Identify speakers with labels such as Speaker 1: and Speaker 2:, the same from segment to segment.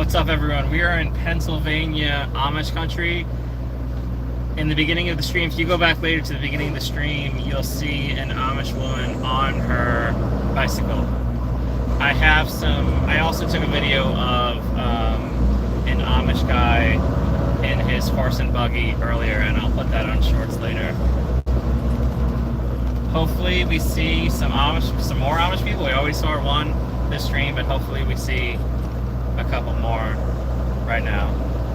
Speaker 1: What's up, everyone? We are in Pennsylvania, Amish country. In the beginning of the stream, if you go back later to the beginning of the stream, you'll see an Amish woman on her bicycle. I also took a video of an Amish guy in his horse and buggy earlier, and I'll put that on shorts later. Hopefully we see some more Amish people. We always saw one this stream, but hopefully we see a couple more right now.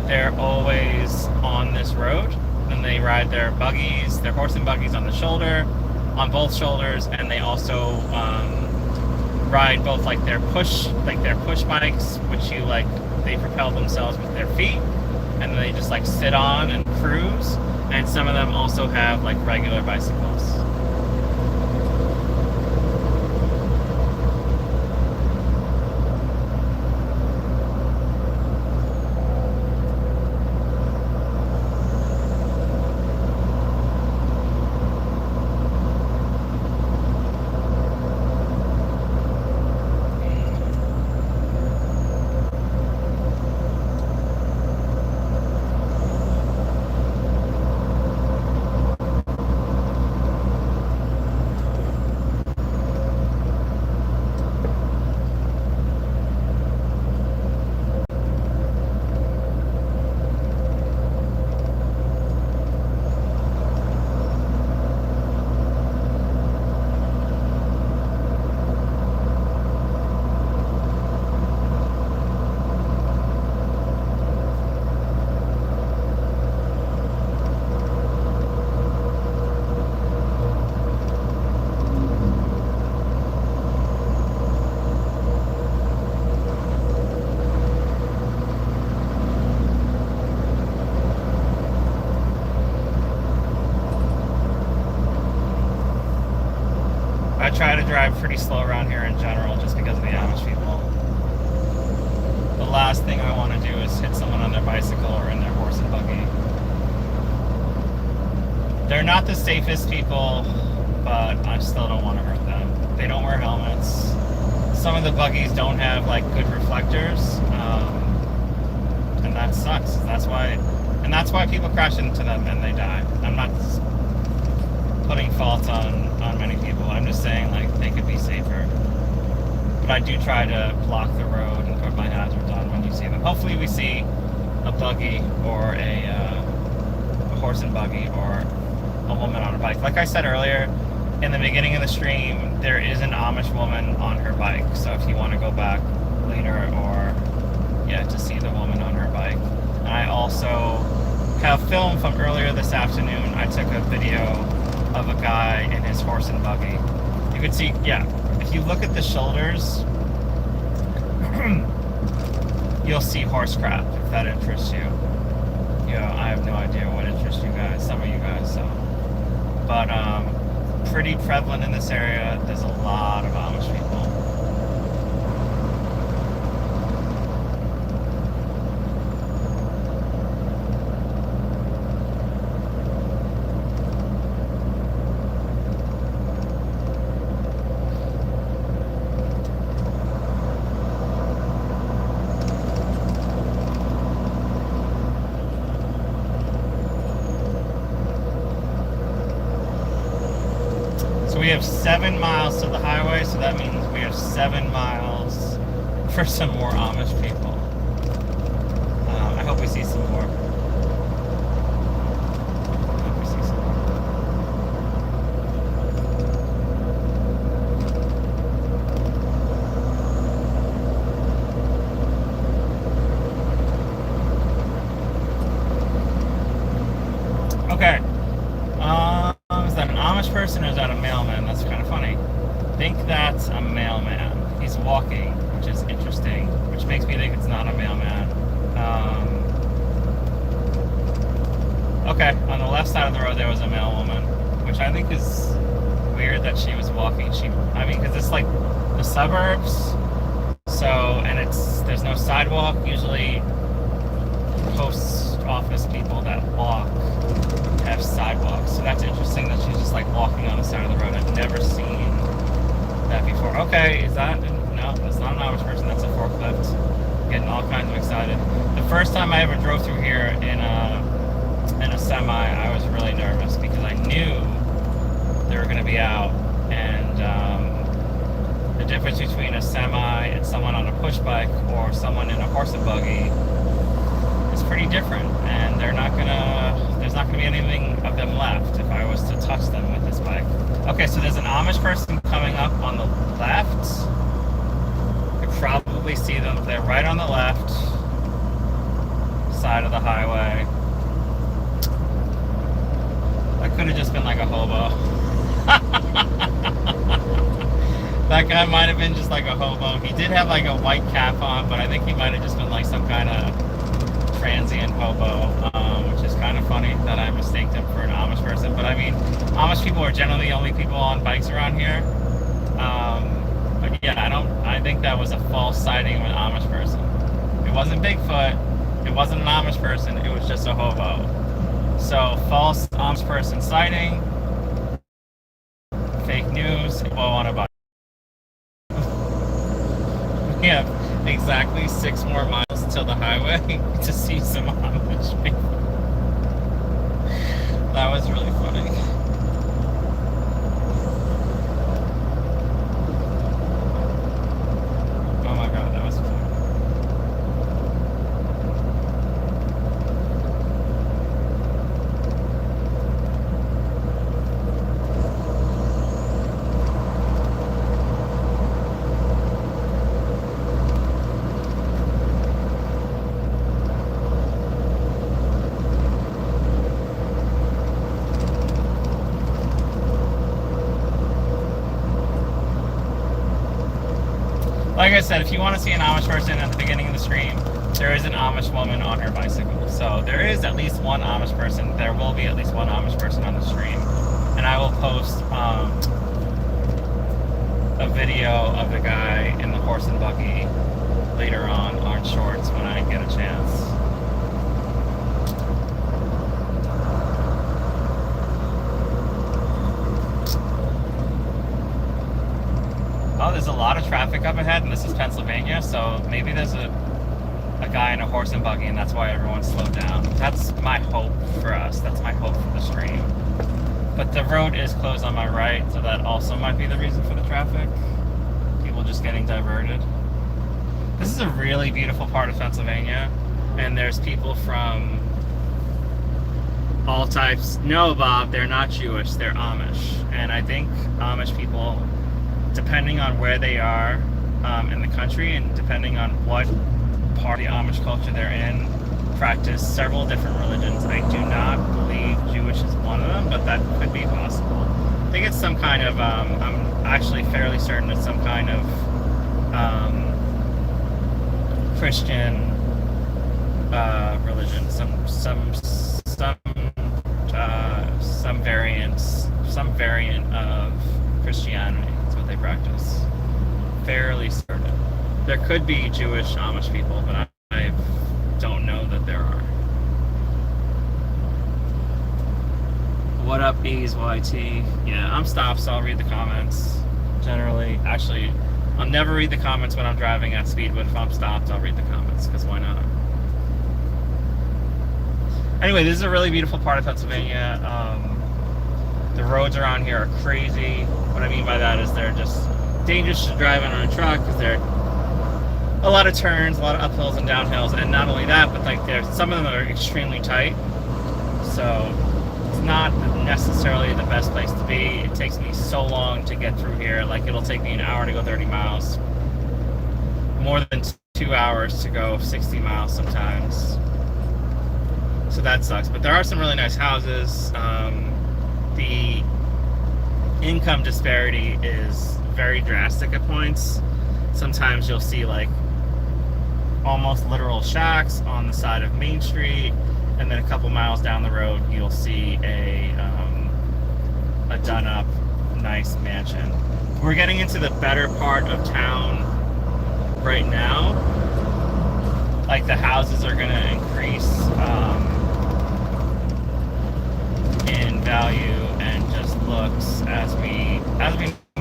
Speaker 1: They're always on this road, and they ride their buggies, their horse and buggies on both shoulders, and they also ride both their push bikes, which they propel themselves with their feet, and then they just sit on and cruise. And some of them also have regular bicycles. I try to drive pretty slow around here in general just because of the Amish people. The last thing I want to do is hit someone on their bicycle or in their horse and buggy. They're not the safest people, but I still don't want to hurt them. They don't wear helmets. Some of the buggies don't have good reflectors, and that sucks. That's why people crash into them and they die. I'm not putting fault on many people. I'm just saying they could be safer. But I do try to block the road and put my hazards on when you see them. Hopefully we see a buggy or a horse and buggy or a woman on a bike. Like I said earlier, in the beginning of the stream, there is an Amish woman on her bike. So if you want to go back later to see the woman on her bike. And I also have film from earlier this afternoon. I took a video of a guy in his horse and buggy. You can see, if you look at the shoulders, you'll see horse crap, if that interests you. I have no idea what interests you guys, some of you guys, so. But, pretty prevalent in this area. There's a lot of Amish people. We have 7 miles to the highway, so that means we have 7 miles for some more Amish people. I hope we see some more. Okay. Is that an Amish person or is that a mailman? That's kind of funny. I think that's a mailman. He's walking, which is interesting, which makes me think it's not a mailman. Okay, on the left side of the road there was a mail woman, which I think is weird that she was walking. Because it's the suburbs, so, and there's no sidewalk. Usually post office people that walk have sidewalks, so that's interesting that she's just walking on the side of the road. I've never seen that before. Okay, is that, no, that's not an Amish person, that's a forklift. getting all kinds of excited. The first time I ever drove through here in a semi, I was really nervous because I knew they were going to be out, and the difference between a semi and someone on a push bike or someone in a horse and buggy is pretty different, and there's not gonna be anything of them left if I was to touch them with this bike. Okay, so there's an Amish person coming up on the left. You could probably see them. They're right on the left side of the highway. That could have just been like a hobo. That guy might have been just like a hobo. He did have like a white cap on, but I think he might have just been like some kind of transient hobo, which is kind of funny that I mistaked him for an Amish person. But I mean, Amish people are generally the only people on bikes around here. But yeah, I think that was a false sighting of an Amish person. It wasn't Bigfoot. It wasn't an Amish person. It was just a hobo. So false Amish person sighting, fake news, hobo on a bike. We have exactly 6 more miles till the highway to see some Amish people. That was really funny. Oh my god, that was funny. Like I said, if you want to see an Amish person at the beginning of the stream, there is an Amish woman on her bicycle. So there is at least one Amish person. There will be at least one Amish person on the stream. And I will post a video of the guy in the horse and buggy later on Shorts when I get a chance. Oh, there's a lot of traffic up ahead, and this is Pennsylvania, so maybe there's a guy in a horse and buggy, and that's why everyone's slowed down. That's my hope for us. That's my hope for the stream. But the road is closed on my right, so that also might be the reason for the traffic. People just getting diverted. This is a really beautiful part of Pennsylvania, and there's people from all types. No, Bob, they're not Jewish, they're Amish. And I think Amish people, depending on where they are in the country and depending on what part of the Amish culture they're in, practice several different religions. I do not believe Jewish is one of them, but that could be possible. I think it's some kind of, I'm actually fairly certain it's some kind of Christian religion, some variant of Christianity. That's what they practice. Fairly certain. There could be Jewish Amish people, but I don't know that there are. What up, Ease YT? Yeah, I'm stopped, so I'll read the comments. Generally, actually, I'll never read the comments when I'm driving at speed, but if I'm stopped, I'll read the comments, because why not? Anyway, this is a really beautiful part of Pennsylvania. The roads around here are crazy. What I mean by that is they're just dangerous to drive on a truck, because they're a lot of turns, a lot of uphills and downhills, and not only that, but like some of them are extremely tight. So it's not necessarily the best place to be. It takes me so long to get through here. Like, it'll take me an hour to go 30 miles. More than 2 hours to go 60 miles sometimes. So that sucks. But there are some really nice houses. The income disparity is very drastic at points. Sometimes you'll see like almost literal shacks on the side of Main Street, and then a couple miles down the road you'll see a done up nice mansion. We're getting into the better part of town right now. Like, the houses are going to increase in value and just looks as we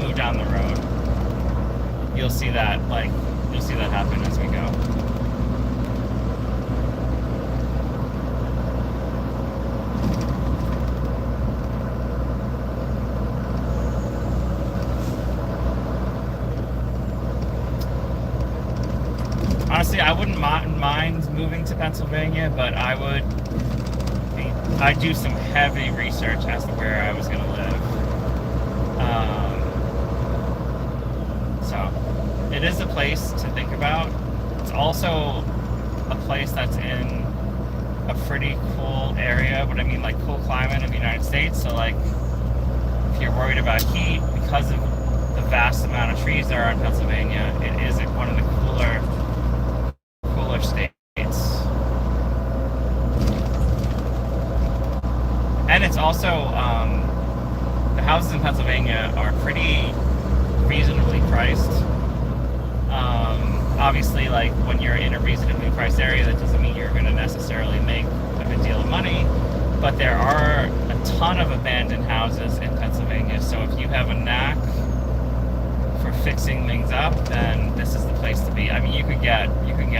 Speaker 1: move down the road. You'll see that happen as we go. honestly, I wouldn't mind moving to Pennsylvania, but I'd do some heavy research as to where I was going to live. So it is a place to think about. It's also a place that's in a pretty cool area, but I mean like cool climate of the United States. So like if you're worried about heat, because of the vast amount of trees there are in Pennsylvania, it is one of the cooler states. And it's also, the houses in Pennsylvania are pretty reasonably priced. Obviously, like when you're in a reasonably priced area, that doesn't mean you're going to necessarily make a good deal of money. But there are a ton of abandoned houses in Pennsylvania. So if you have a knack for fixing things up, then this is the place to be. I mean, you can get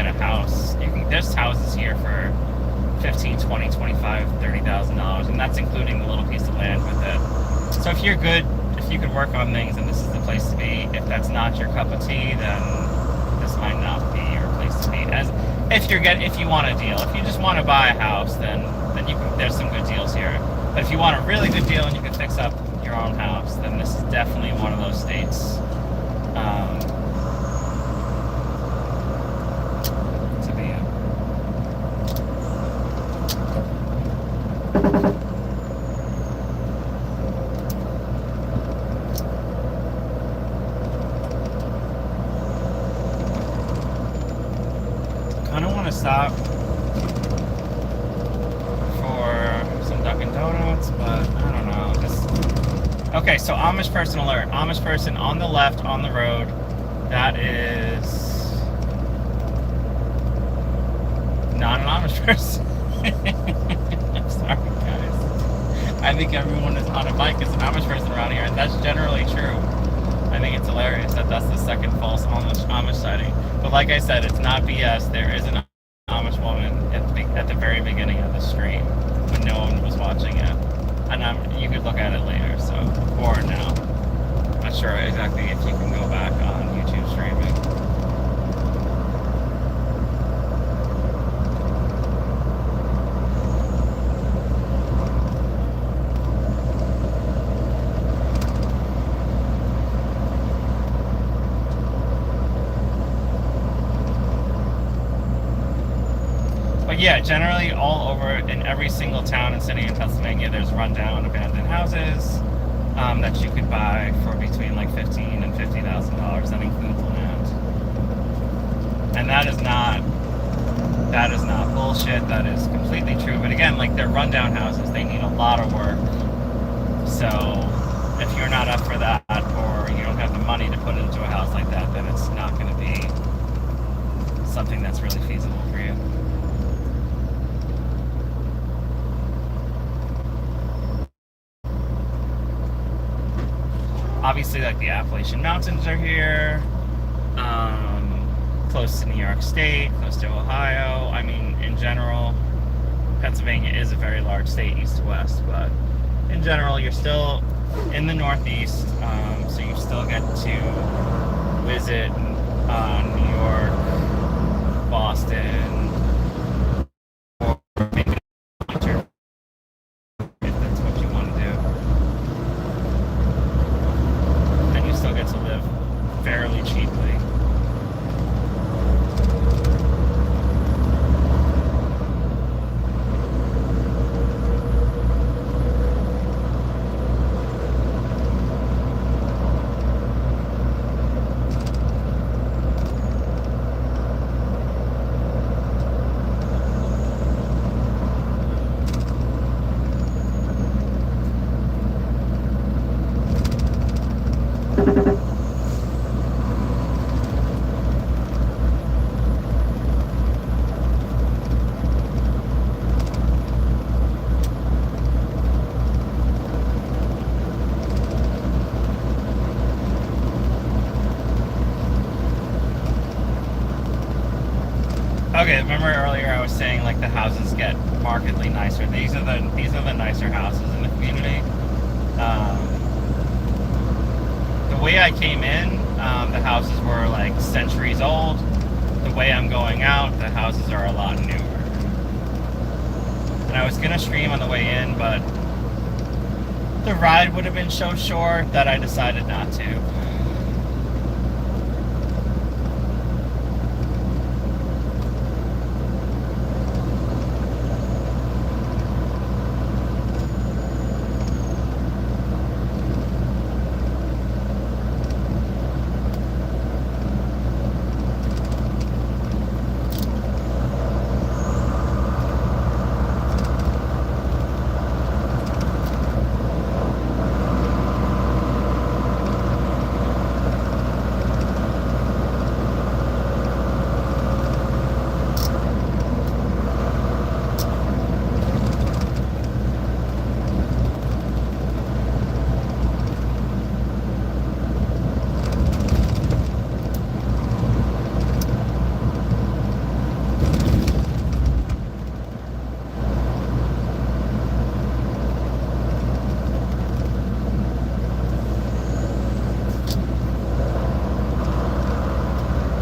Speaker 1: a house. There's houses here for $15,000, $20,000, $25,000, $30,000, and that's including the little piece of land with it. So if you're good, if you could work on things, then this is the place to be. If that's not your cup of tea, then this might not be your place to be. If you want a deal, if you just want to buy a house, then there's some good deals here. But if you want a really good deal and you can fix up your own house, then this is definitely one of those states to be in. Kind of want to stop for some Dunkin' Donuts, but I don't know. Okay, so Amish person alert. Amish person on the left on the road. That is not an Amish person. I'm sorry, guys. I think everyone is on a bike is an Amish person around here, and that's generally true. I think it's hilarious that that's the second false Amish sighting. But like I said, it's not BS. There is an Amish woman at the very beginning of the stream when no one was watching it. And you could look at it later, or now. Not sure exactly if you can go back on YouTube streaming. But yeah, generally all over in every single town and city in Pennsylvania, there's rundown abandoned houses that you could buy for between like $15,000 and $50,000. That includes land, and that is not bullshit. That is completely true. But again, like they're rundown houses, they need a lot of work. So if you're not up for that, or you don't have the money to put into a house like that, then it's not going to be something that's really feasible for you. Obviously, like the Appalachian Mountains are here, close to New York State, close to Ohio. I mean, in general, Pennsylvania is a very large state, east to west, but in general, you're still in the Northeast, so you still get to visit New York, Boston, or maybe winter, if that's what you want to do. And you still get to live fairly cheaply. Okay, remember earlier I was saying like the houses get markedly nicer. These are the nicer houses in the community. The way I came in, the houses were like centuries old. the way I'm going out, the houses are a lot newer. And I was gonna stream on the way in, but the ride would have been so short that I decided not to.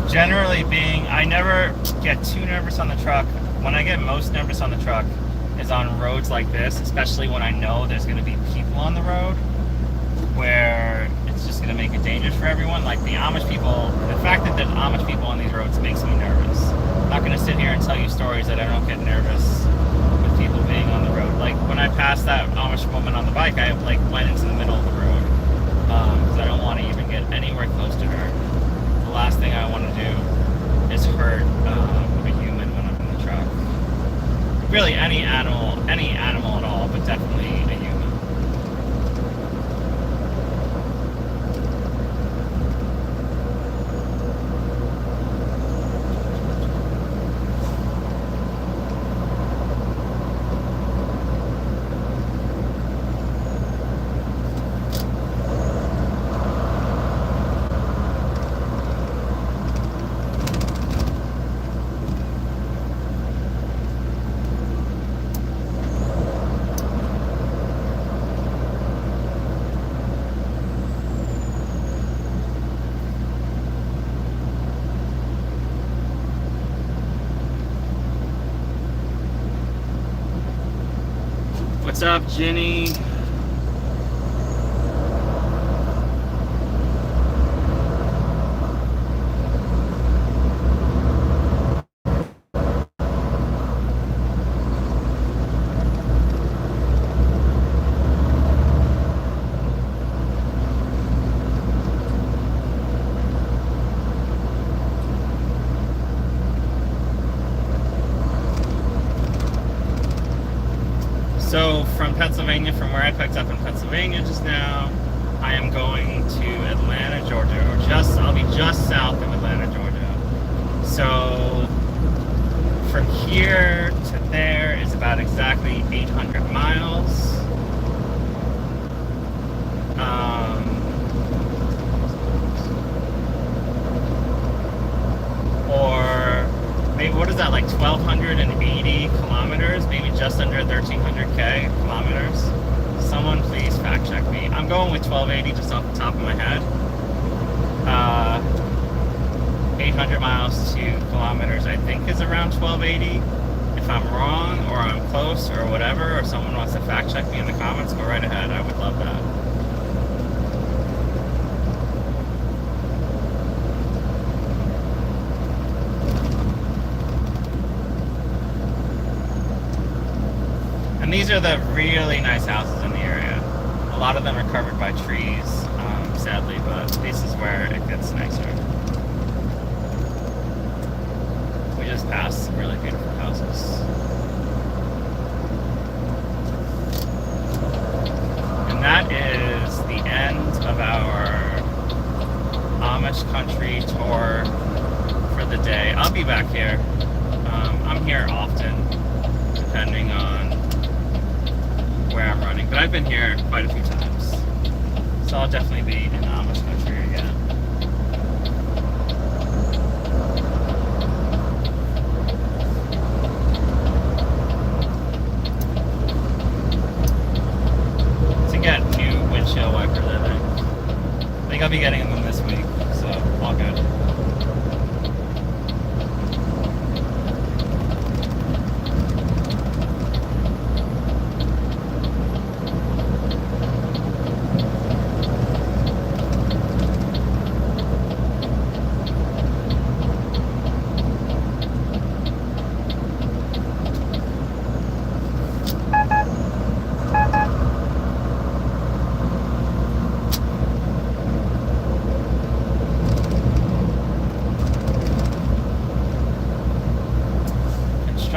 Speaker 1: Generally being, I never get too nervous on the truck. When I get most nervous on the truck is on roads like this, especially when I know there's going to be people on the road where it's just going to make it dangerous for everyone. Like the Amish people, the fact that there's Amish people on these roads makes me nervous. I'm not going to sit here and tell you stories that I don't get nervous with people being on the road. Like when I passed that Amish woman on the bike, I like went into the middle of the road because I don't want to even get anywhere close to her. The last thing I want to do is hurt a human when I'm in the truck. Really, any animal at all, but definitely a human. What's up, Ginny? So from Pennsylvania, from where I picked up in Pennsylvania just now, I am going to Atlanta, Georgia, or I'll be just south of Atlanta, Georgia. So from here to there is about exactly 800 miles. Or maybe, what is that, like 1,280 kilometers? Maybe just under 1,300 kilometers? Someone please fact check me. I'm going with 1,280 just off the top of my head. 800 miles to kilometers, I think, is around 1,280. If I'm wrong, or I'm close, or whatever, or someone wants to fact check me in the comments, go right ahead. I would love that. And these are the really nice houses in the area. A lot of them are covered by trees, sadly, but this is where it gets nicer. We just passed some really beautiful houses. And that is the end of our Amish country tour for the day. I'll be back here. I'm here often, depending on where I'm running, but I've been here quite a few times, so I'll definitely be in Amish country again. To get new windshield wipers, I think I'll be getting them this week, so all good.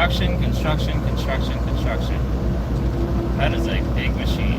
Speaker 1: construction, construction, construction, construction. That is a big machine.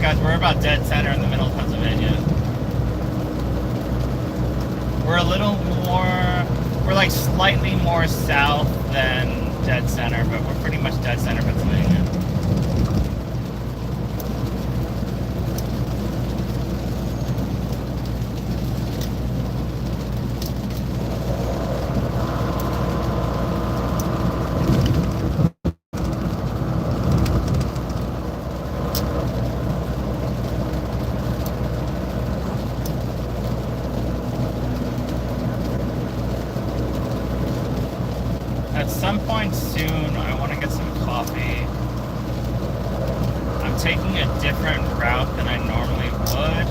Speaker 1: guys, we're about dead center in the middle of Pennsylvania. We're a little more, we're like slightly more south than dead center, but we're pretty much dead center Pennsylvania. At some point soon, I want to get some coffee. I'm taking a different route than I normally would,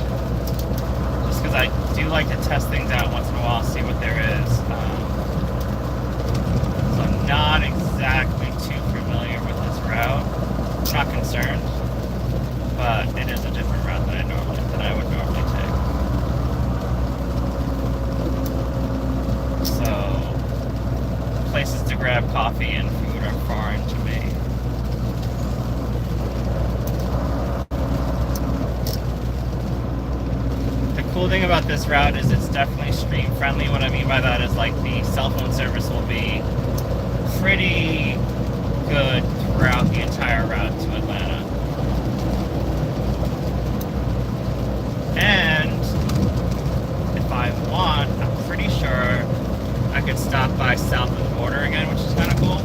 Speaker 1: just because I do like to test things out once in a while, see what there is. So I'm not exactly too familiar with this route. I'm not concerned, but it is a different route than I would normally take. So places to grab coffee and food are foreign to me. The cool thing about this route is it's definitely stream friendly. What I mean by that is like the cell phone service will be pretty good throughout the entire route to Atlanta. And if I want, I'm pretty sure I could stop by south of the border again, which is kind of cool.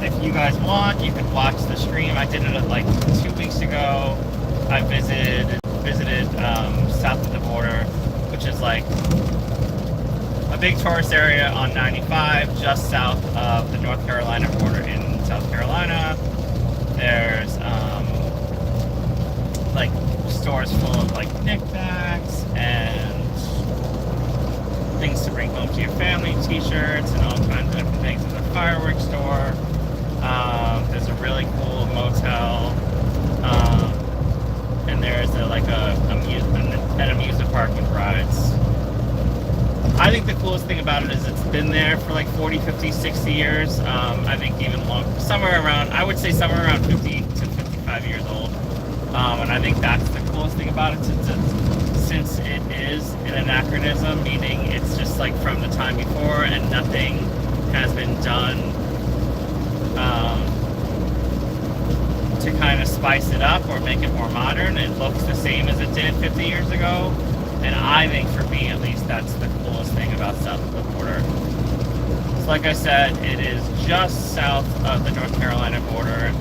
Speaker 1: If you guys want, you can watch the stream. I did it like 2 weeks ago. I visited south of the border, which is like a big tourist area on 95, just south of the North Carolina border in South Carolina. There's like stores full of like knickknacks and things to bring home to your family, t-shirts and all kinds of different things. There's a fireworks store. There's a really cool motel. And there's an amusement park with rides. I think the coolest thing about it is it's been there for like 40, 50, 60 years. I think even longer, I would say somewhere around 50 to 55 years old. And I think that's the coolest thing about it, since it is an anachronism, meaning it's just like from the time before and nothing has been done to kind of spice it up or make it more modern. It looks the same as it did 50 years ago. And I think for me at least, that's the coolest thing about south of the border. So like I said, it is just south of the North Carolina border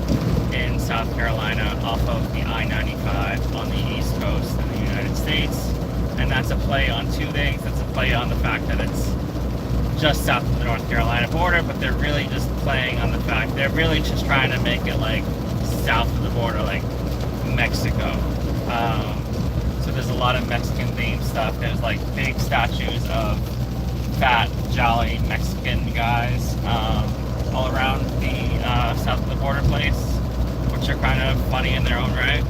Speaker 1: in South Carolina off of the I-95 on the east coast of the United States. And that's a play on two things. That's a play on the fact that it's just south of the North Carolina border, but they're really just playing on the fact, they're really just trying to make it like south of the border, like Mexico. So there's a lot of Mexican themed stuff. There's like big statues of fat, jolly Mexican guys all around the south of the border place, which are kind of funny in their own right.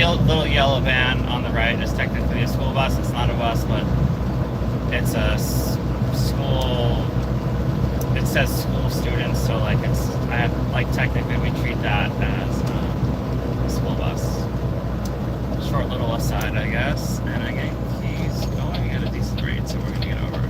Speaker 1: little yellow van on the right is technically a school bus. It's not a bus, but it's a school. It says school students, so like technically we treat that as a school bus. Short little aside, I guess. And I get keys going at a decent rate, so we're gonna get over.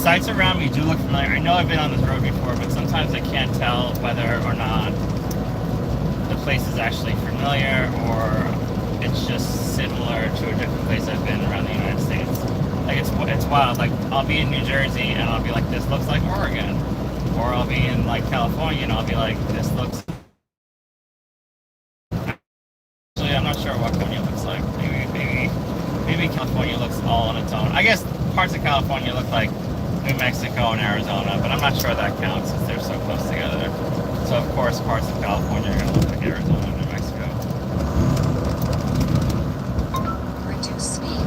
Speaker 1: Sights around me do look familiar. I know I've been on this road before, but sometimes I can't tell whether or not the place is actually familiar or it's just similar to a different place I've been around the United States. Like it's wild. Like I'll be in New Jersey and I'll be like, this looks like Oregon, or I'll be in like California and I'll be like, this looks. Actually, I'm not sure what California looks like. Maybe California looks all on its own. I guess parts of California look like New Mexico and Arizona, but I'm not sure that counts since they're so close together. So of course parts of California are going to look like Arizona and New Mexico.
Speaker 2: Reduce speed.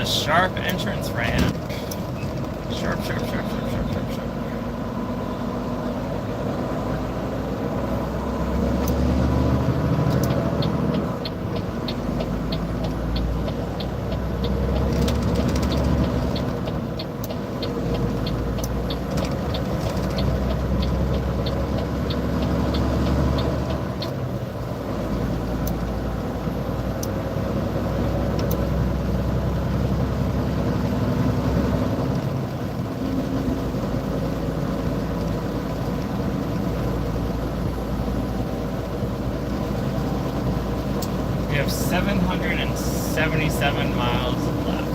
Speaker 1: sharp entrance ramp. Sharp, sharp, sharp, sharp, sharp, sharp, sharp. We have 777 miles left.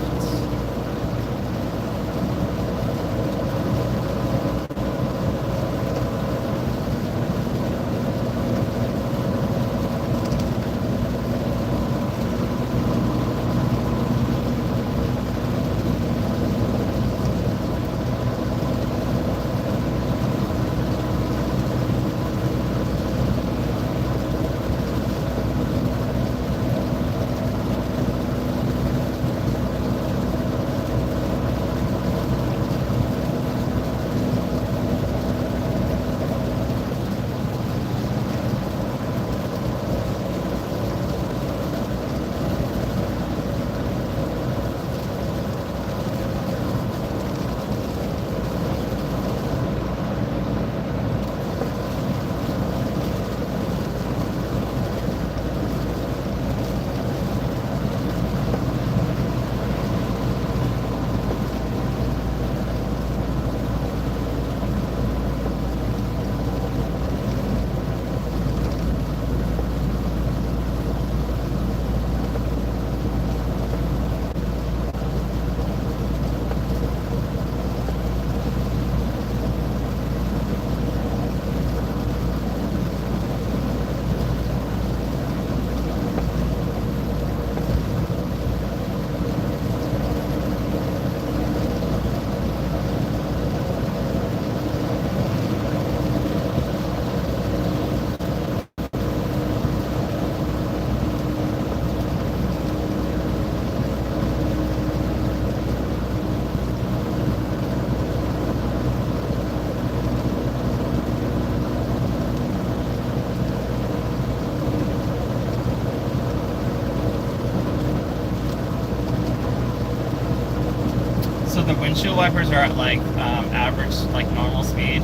Speaker 1: So the windshield wipers are at like average, like normal speed.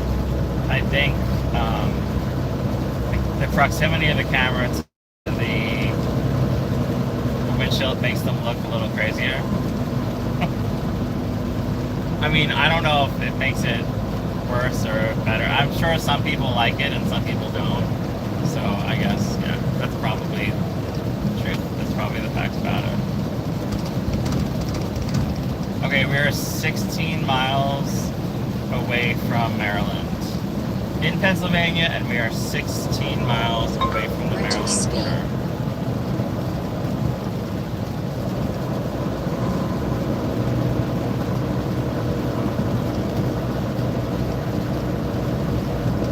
Speaker 1: I think the proximity of the camera to the windshield makes them look a little crazier. I mean, I don't know if it makes it worse or better. I'm sure some people like it and some people don't. So I guess, yeah, that's probably the truth. That's probably the facts about it. Okay, we're 16 miles away from Maryland. In Pennsylvania, and we are 16 miles away from the Maryland border.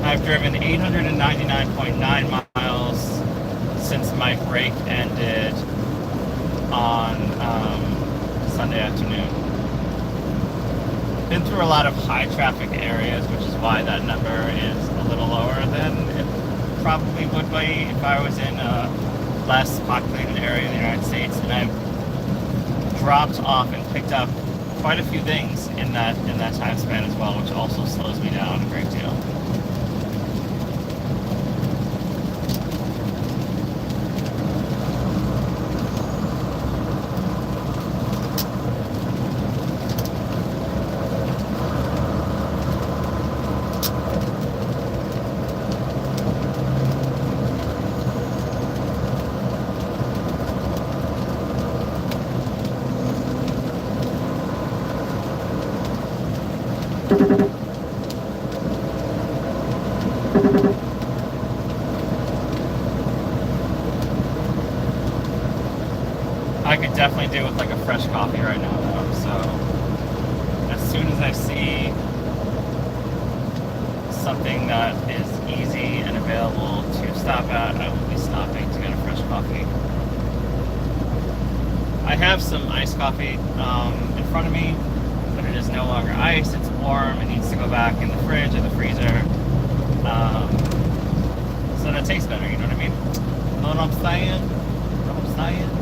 Speaker 1: I've driven 899.9 miles since my break ended on Sunday afternoon. Been through a lot of high traffic areas, which is why that number is a little lower than it probably would be if I was in a less populated area in the United States. And I've dropped off and picked up quite a few things in that time span as well, which also slows me down a great deal. I could definitely do with like a fresh coffee right now though, so as soon as I see something that is easy and available to stop at, I will be stopping to get a fresh coffee. I have some iced coffee in front of me, but it is no longer iced. It's warm. It needs to go back in the fridge or the freezer. So that it tastes better, you know what I mean? Know what I'm saying? Know what I'm saying?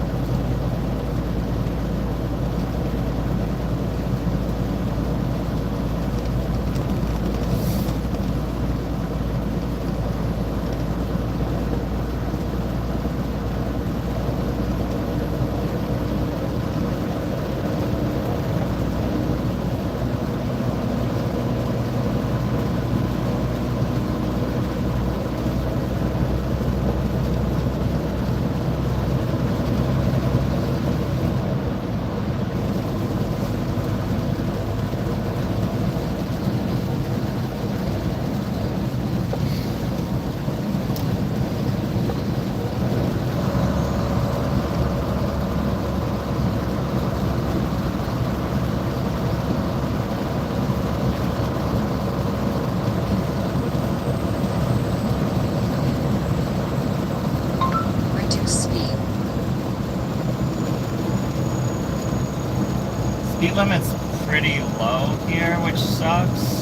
Speaker 2: Reduce speed.
Speaker 1: Speed limit's pretty low here, which sucks.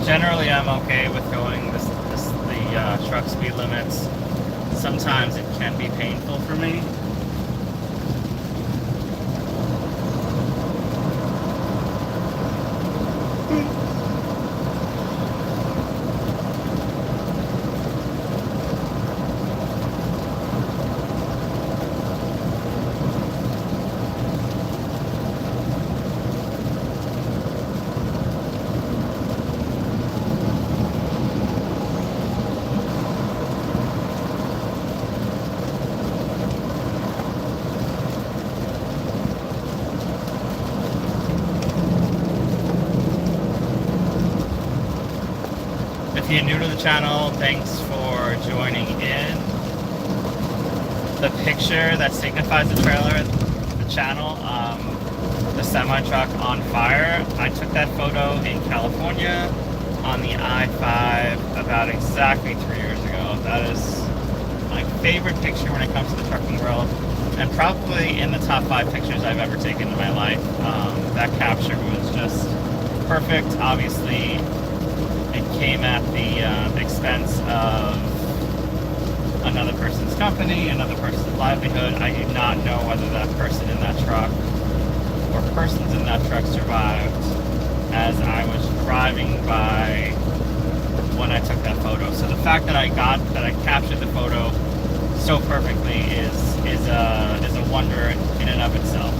Speaker 1: Generally, I'm okay with going the truck speed limits. Sometimes it can be painful for me. If you're new to the channel, thanks for joining in. The picture that signifies the trailer, the channel, the semi-truck on fire, I took that photo in California on the I-5 about exactly 3 years ago. That is my favorite picture when it comes to the trucking world, and probably in the top 5 pictures I've ever taken in my life. That capture was just perfect. Obviously, it came at the expense of another person's company, another person's livelihood. I do not know whether that person in that truck or persons in that truck survived, as I was driving by when I took that photo. So the fact that I captured the photo so perfectly is a wonder in and of itself.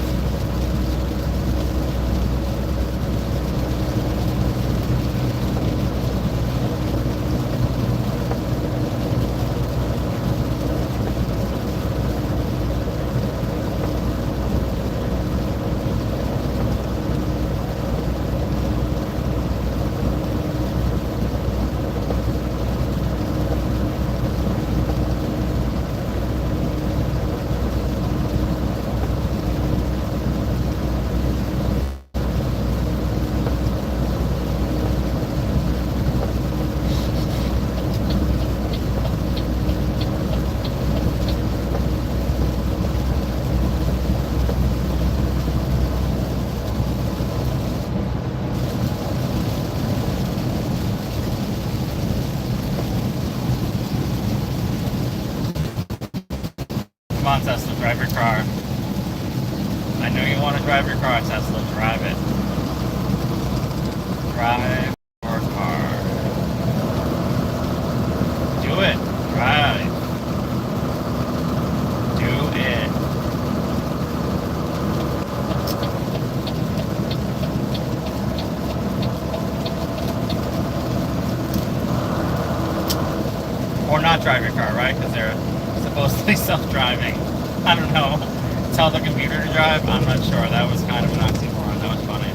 Speaker 1: Come on, Tesla, drive your car. I know you want to drive your car, Tesla. Drive it. Drive your car. Do it. Drive. Do it. Or not drive your car, right? Because they're supposed to be self-driving. I don't know. Tell the computer to drive? I'm not sure. That was kind of an oxymoron. That was funny.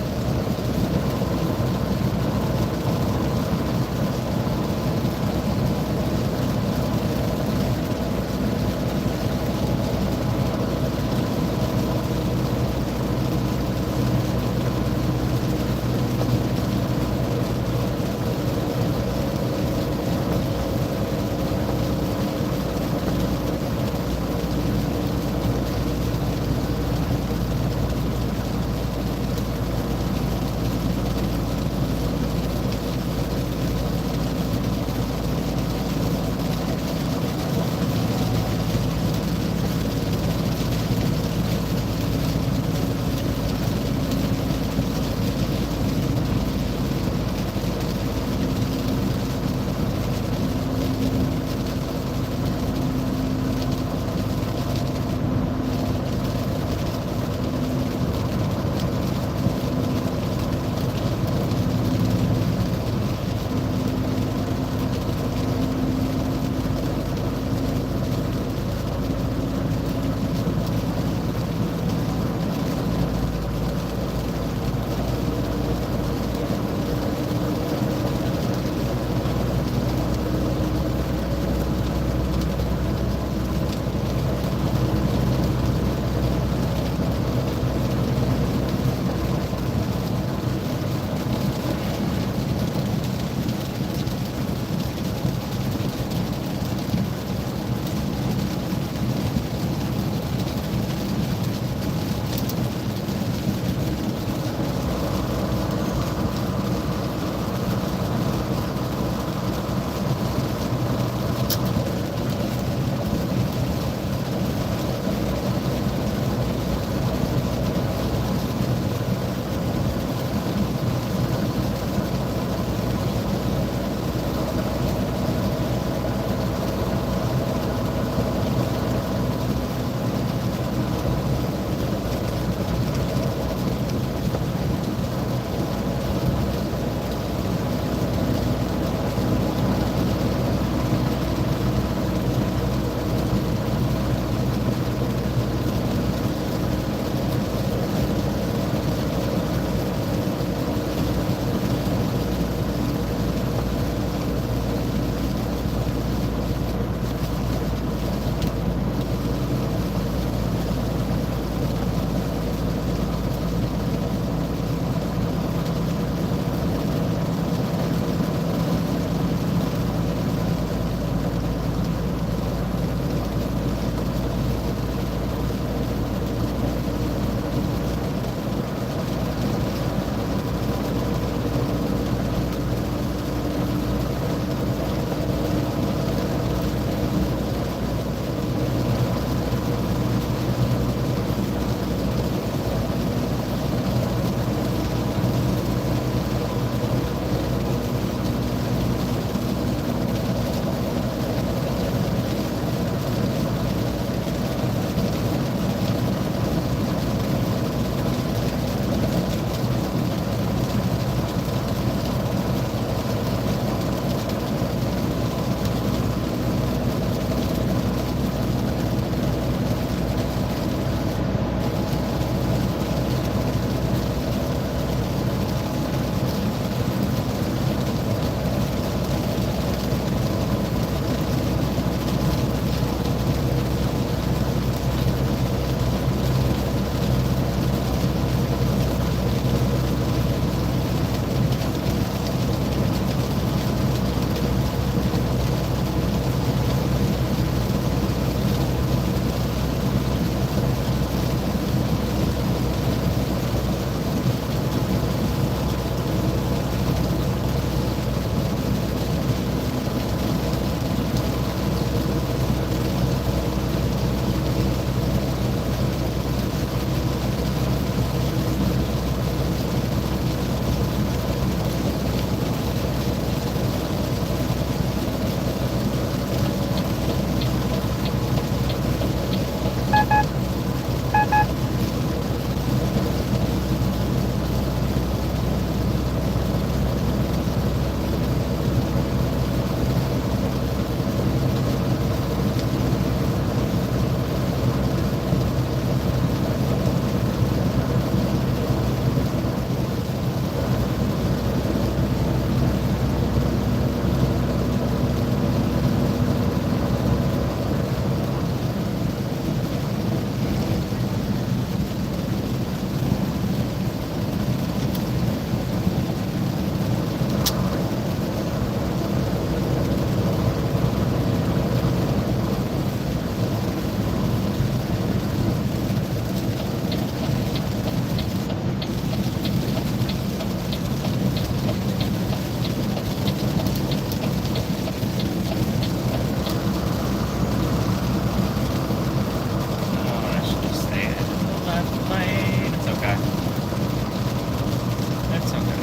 Speaker 1: It's okay.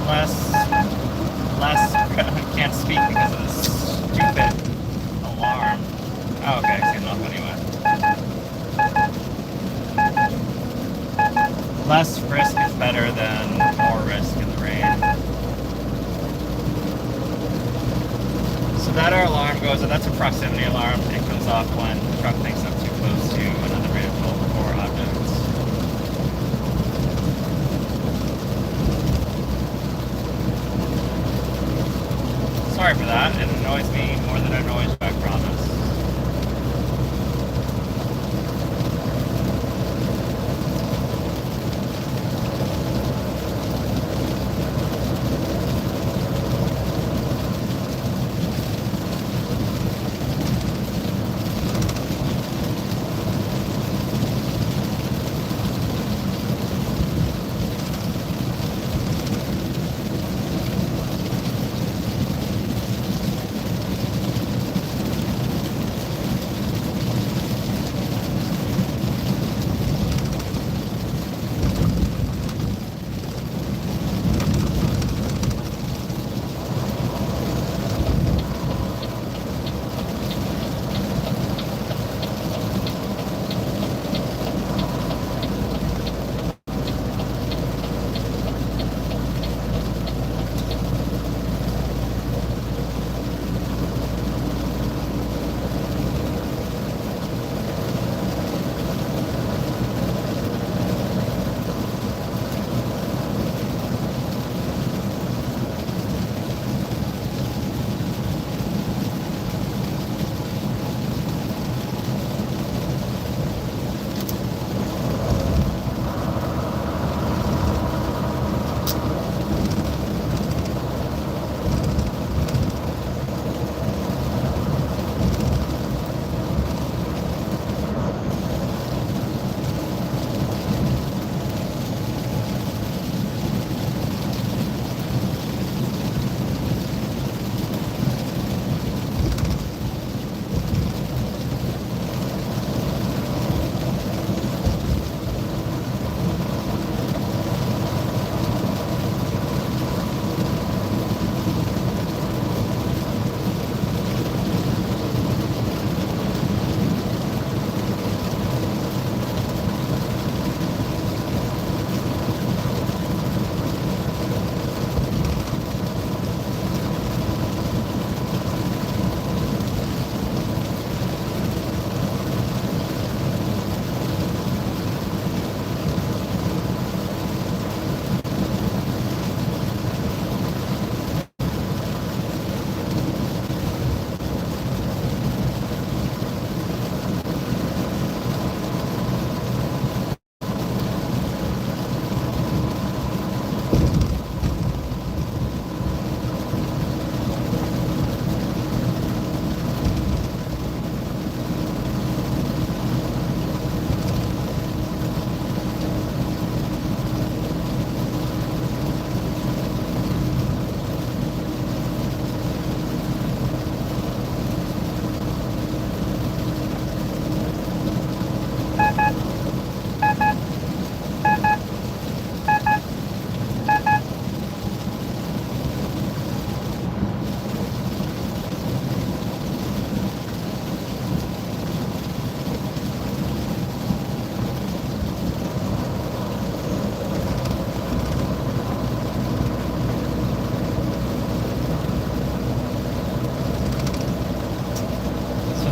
Speaker 1: Less, I can't speak because of this stupid alarm. Oh, okay, it's getting off anyway. Less risk is better than more risk in the rain. So that our alarm goes, that's a proximity alarm. It goes off when the truck thinks I'm too close to another vehicle or objects. Sorry for that. It annoys me more than it annoys you, I promise.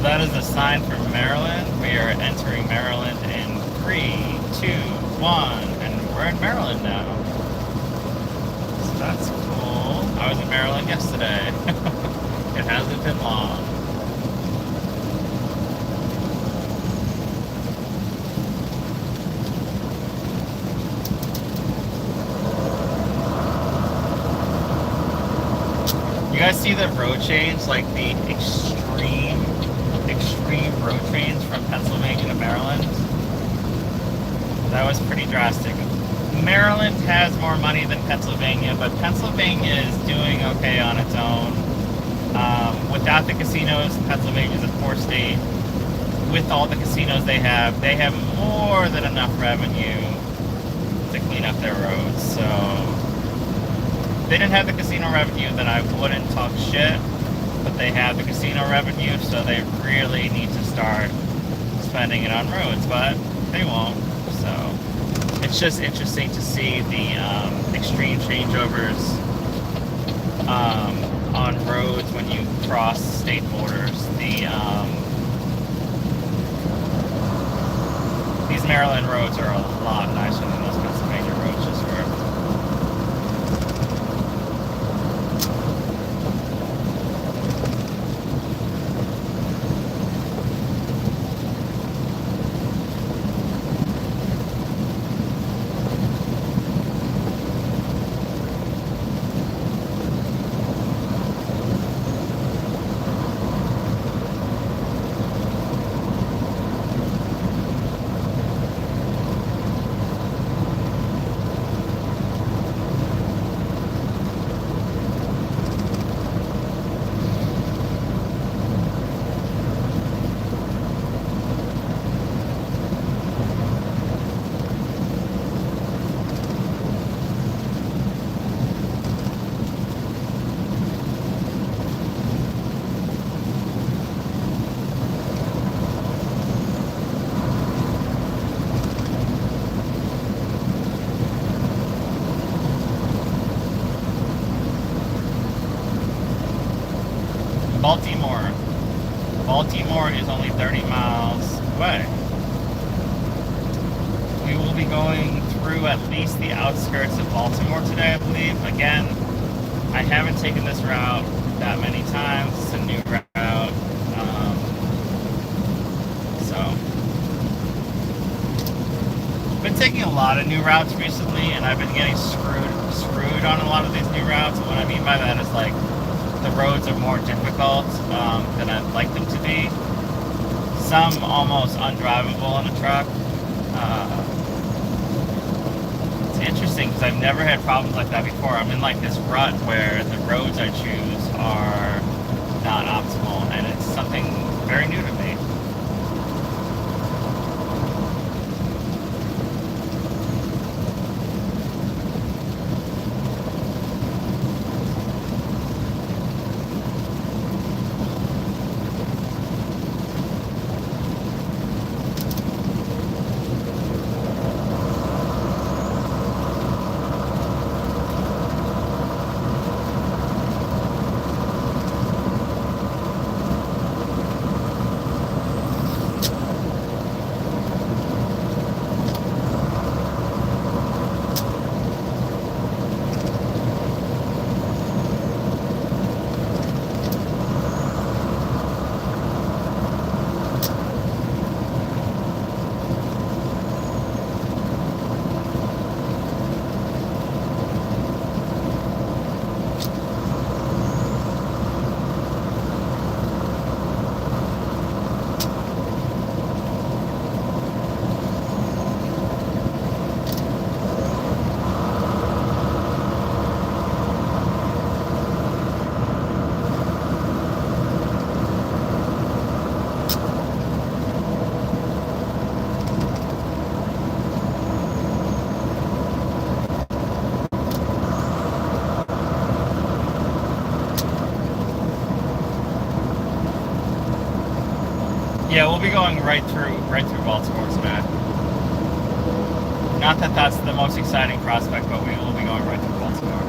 Speaker 1: That is a sign from Maryland. We are entering Maryland in 3, 2, 1, and we're in Maryland now. So that's cool. I was in Maryland yesterday. It hasn't been long. You guys see the road change, like the extreme road change from Pennsylvania to Maryland? That was pretty drastic. Maryland has more money than Pennsylvania, but Pennsylvania is doing okay on its own. Without the casinos, Pennsylvania is a poor state. with all the casinos they have more than enough revenue to clean up their roads. So if they didn't have the casino revenue, then I wouldn't talk shit. But they have the casino revenue, so they really need to start spending it on roads. But they won't. So it's just interesting to see the extreme changeovers on roads when you cross state borders. These Maryland roads are a lot nicer than those Pennsylvania roads just were. Baltimore is only 30 miles away. We will be going through at least the outskirts of Baltimore today, I believe. Again, I haven't taken this route that many times. It's a new route. I've been taking a lot of new routes recently, and I've been getting screwed on a lot of these new routes. And what I mean by that is, like, the roads are more difficult than I'd like them to be. Some almost undrivable on a truck. It's interesting because I've never had problems like that before. I'm in like this rut where the roads I choose are not optimal, and it's something very new to me. Yeah, we'll be going right through Baltimore today. Not that that's the most exciting prospect, but we will be going right through Baltimore.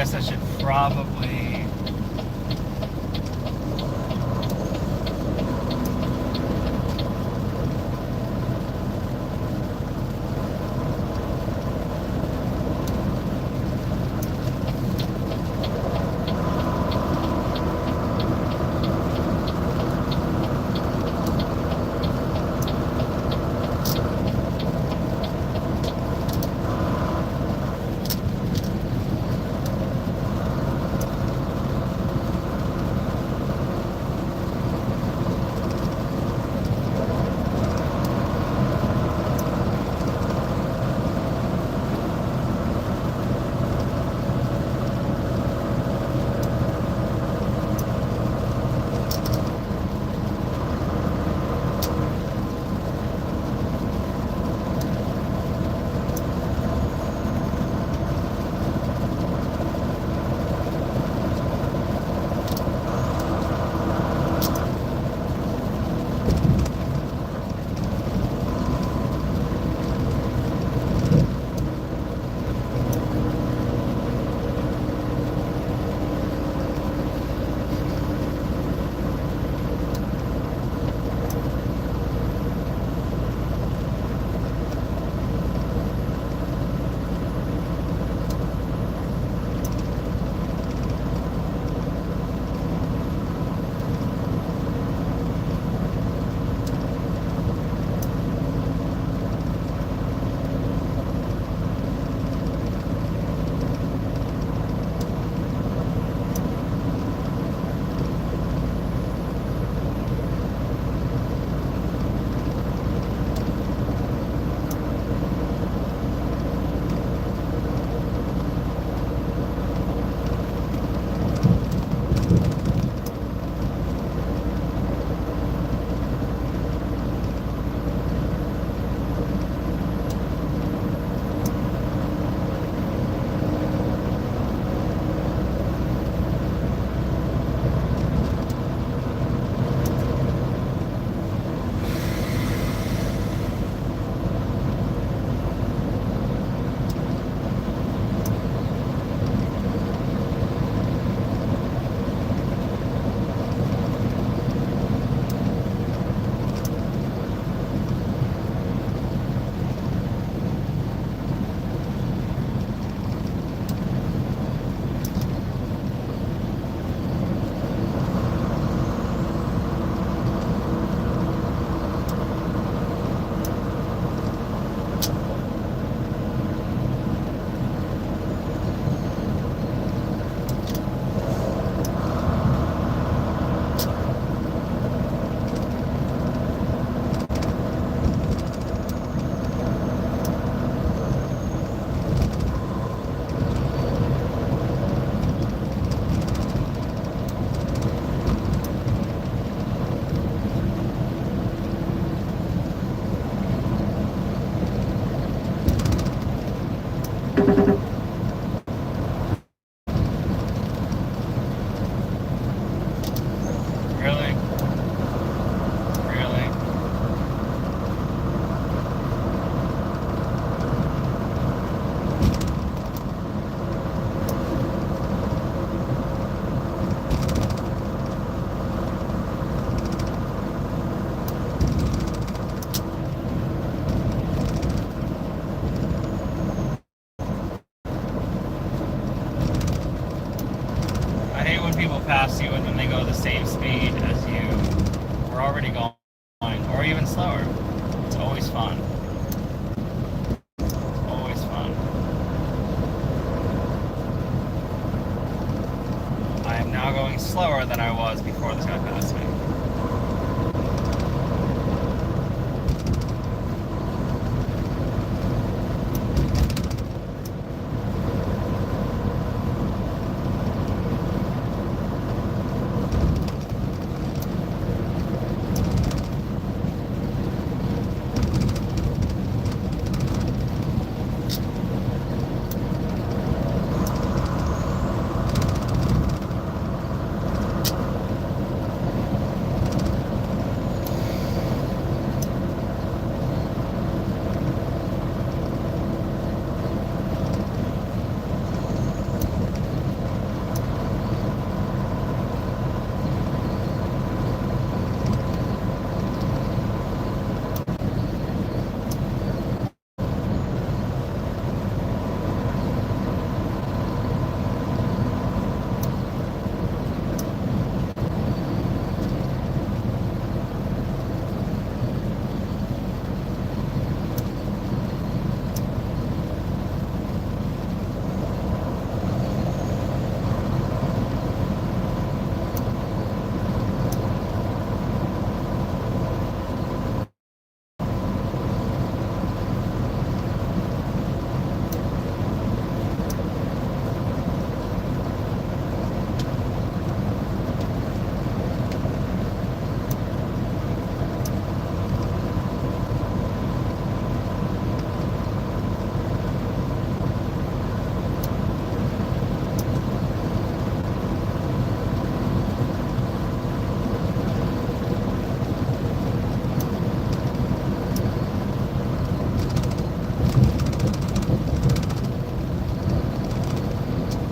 Speaker 1: guess I should probably... pass you and then they go the same speed as you were already going, or even slower. It's always fun. Always fun. I am now going slower than I was before this guy passed me.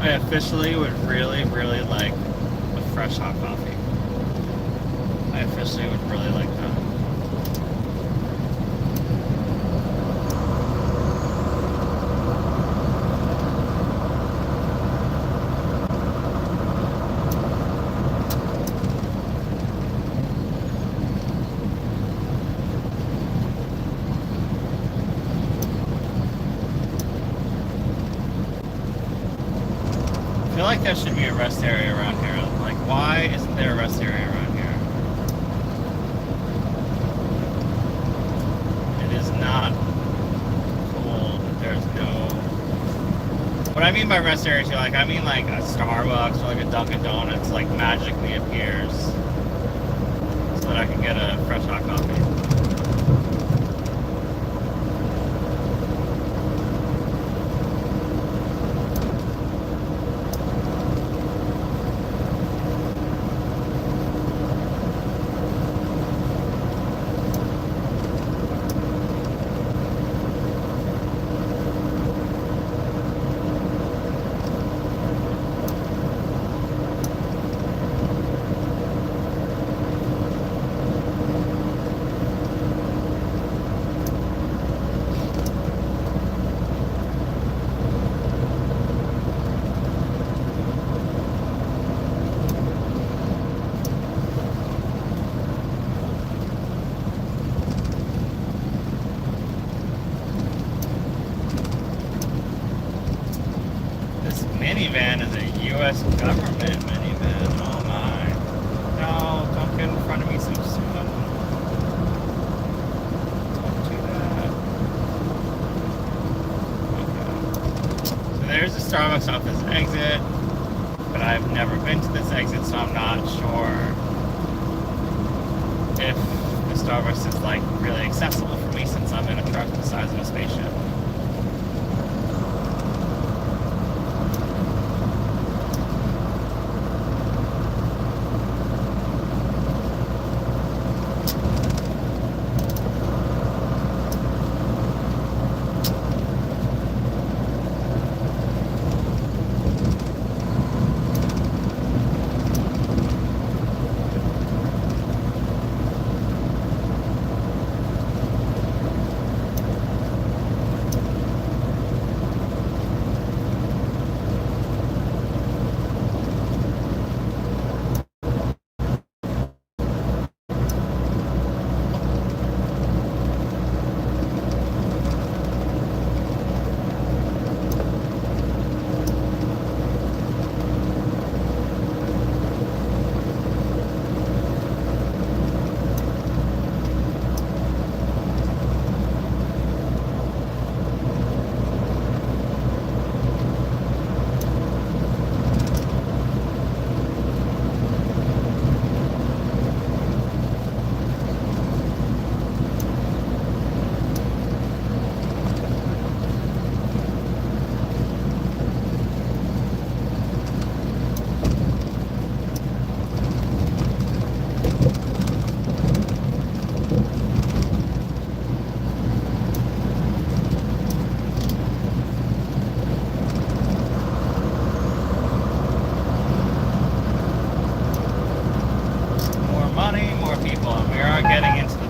Speaker 1: I officially would really, really like a fresh hot coffee. I officially would really like that. I feel like there should be a rest area around here. Like, why isn't there a rest area around here? It is not cool that there's no... What I mean by rest area, too, like, I mean like a Starbucks or like a Dunkin' Donuts, like, magically appears so that I can get a fresh hot coffee. Minivan is a U.S. government minivan. Oh my. No, don't get in front of me so soon. Don't do that. Okay. So there's a Starbucks off this exit, but I've never been to this exit, so I'm not sure if the Starbucks is like really accessible for me since I'm in a truck the size of a spaceship.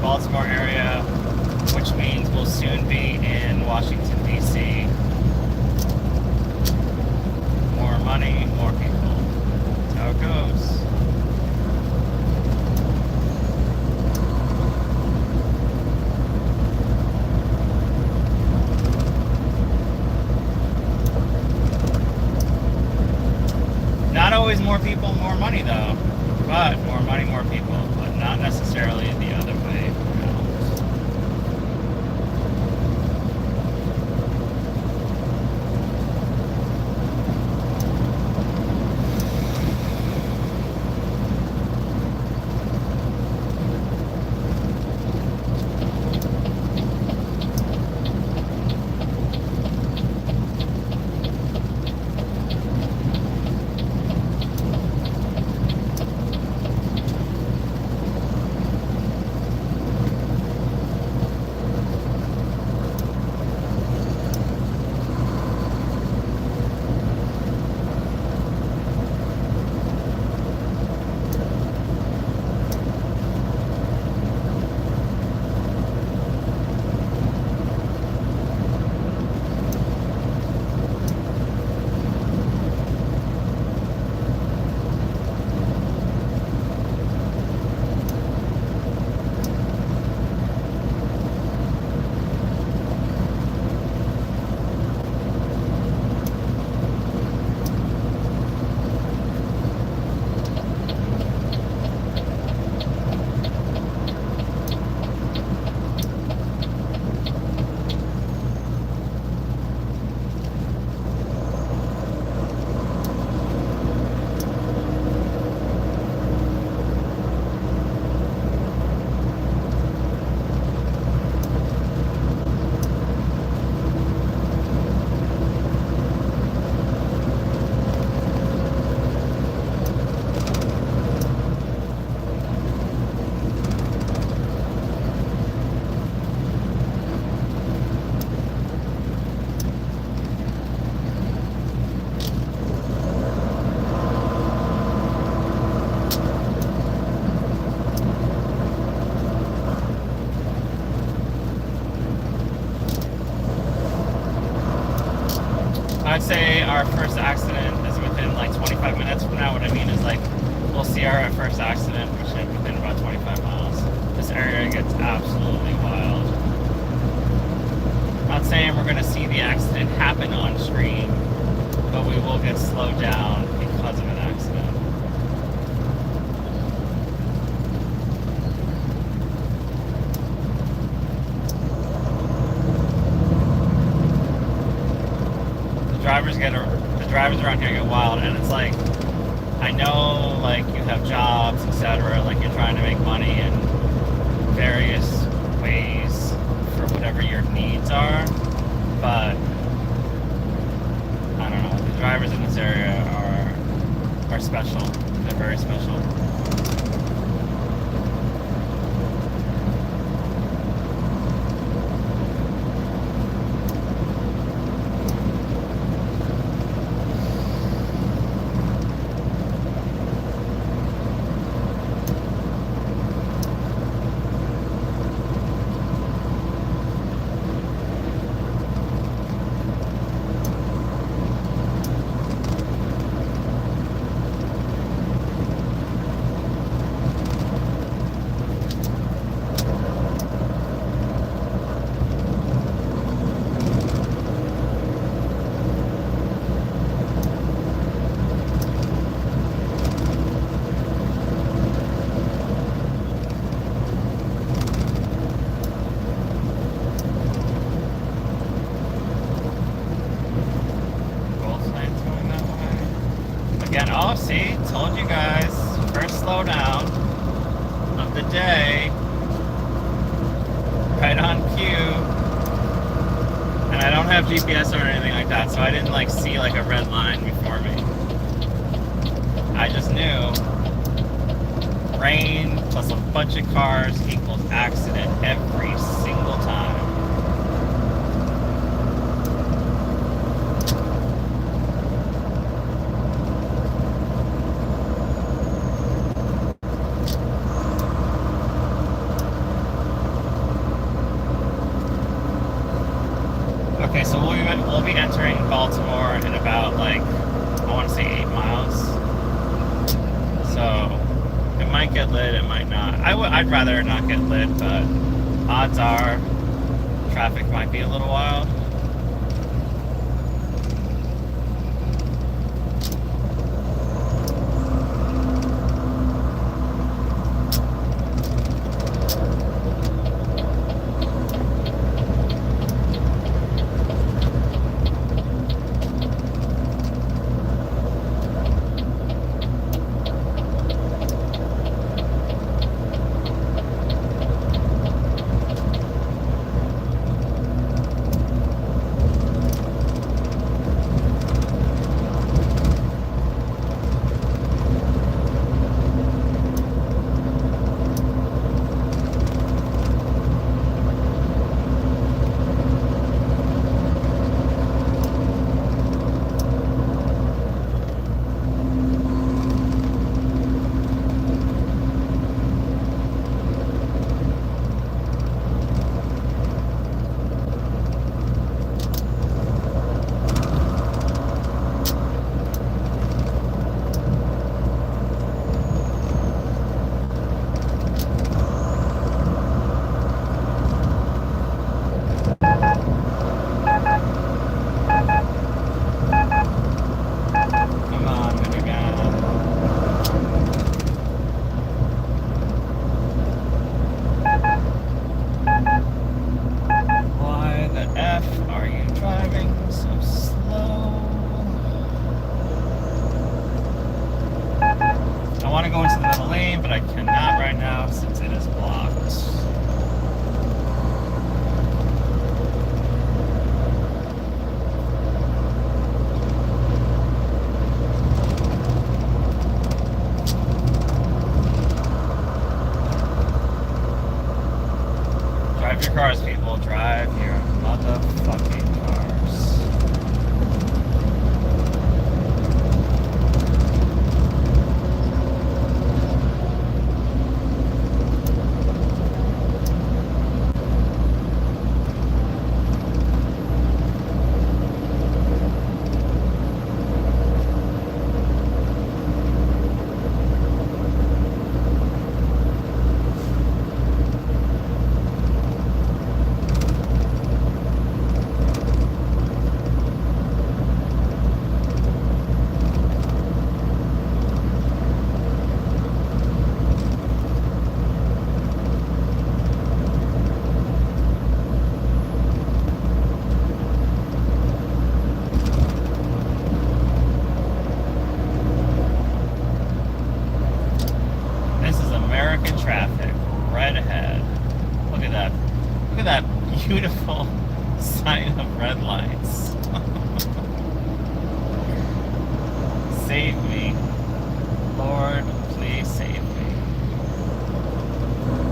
Speaker 1: Baltimore area, which means we'll soon be in Washington, D.C. More money, more people. That's how it goes. Not always more people, more money, though. But more money, more people. But not necessarily the other way around. I'd say our first accident is within like 25 minutes from now. What I mean is like we'll see our first accident within about 25 miles. This area gets absolutely wild. Not saying we're going to see the accident happen on screen, but we will get slowed down because of an accident. The drivers around here get wild, and it's like, I know like you have jobs, etc. Like you're trying to make money in various ways for whatever your needs are, but I don't know. The drivers in this area are special. They're very special. Oh, see, told you guys. First slowdown of the day. Right on cue. And I don't have GPS or anything like that, so I didn't like see like a red line before me. I just knew rain plus a bunch of cars equals accident every single time. Okay, so we'll be entering Baltimore in about like, I want to say 8 miles. So it might get lit, it might not. I'd rather it not get lit, but odds are traffic might be a little wild. beautiful sight of red lights. Save me. Lord, please save me.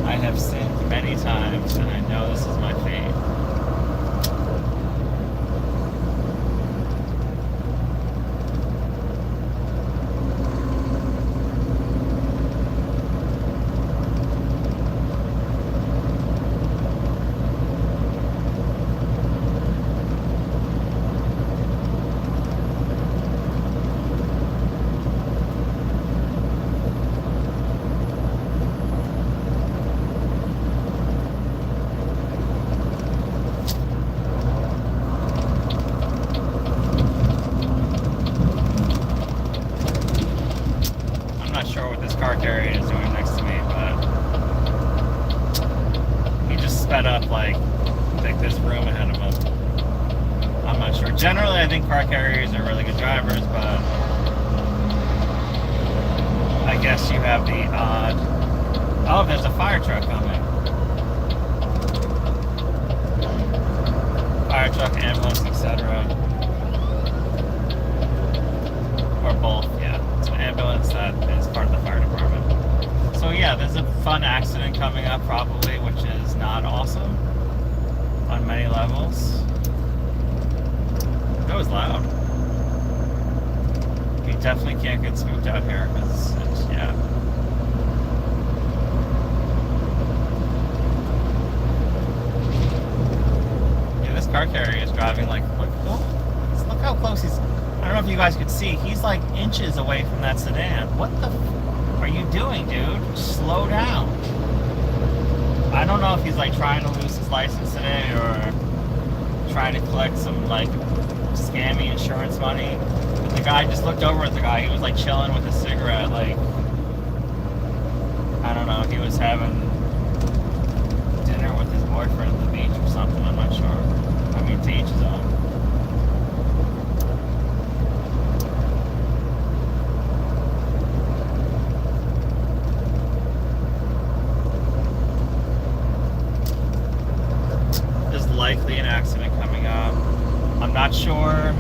Speaker 1: I have sinned many times, and I know this is my fate. Car carrier is doing next to me, but he just sped up like there's room ahead of him. I'm not sure. Generally, I think car carriers are really good drivers, but I guess you have the odd. Oh, there's a fire truck coming. Fire truck, ambulance, etc. Or both, yeah. It's an ambulance that is part of the fire department. So yeah, there's a fun accident coming up probably, which is not awesome on many levels. That was loud. You definitely can't get spooked out here because it's, yeah. Yeah, this car carrier is driving like, look how close he's. I don't know if you guys could see. He's like inches away from that sedan. What the are you doing, dude? Slow down. I don't know if he's like trying to lose his license today or trying to collect some like scammy insurance money. But the guy just looked over at the guy. He was like chilling with a cigarette. Like, I don't know. He was having dinner with his boyfriend at the beach or something. I'm not sure. I mean, to each his own. Likely an accident coming up. I'm not sure.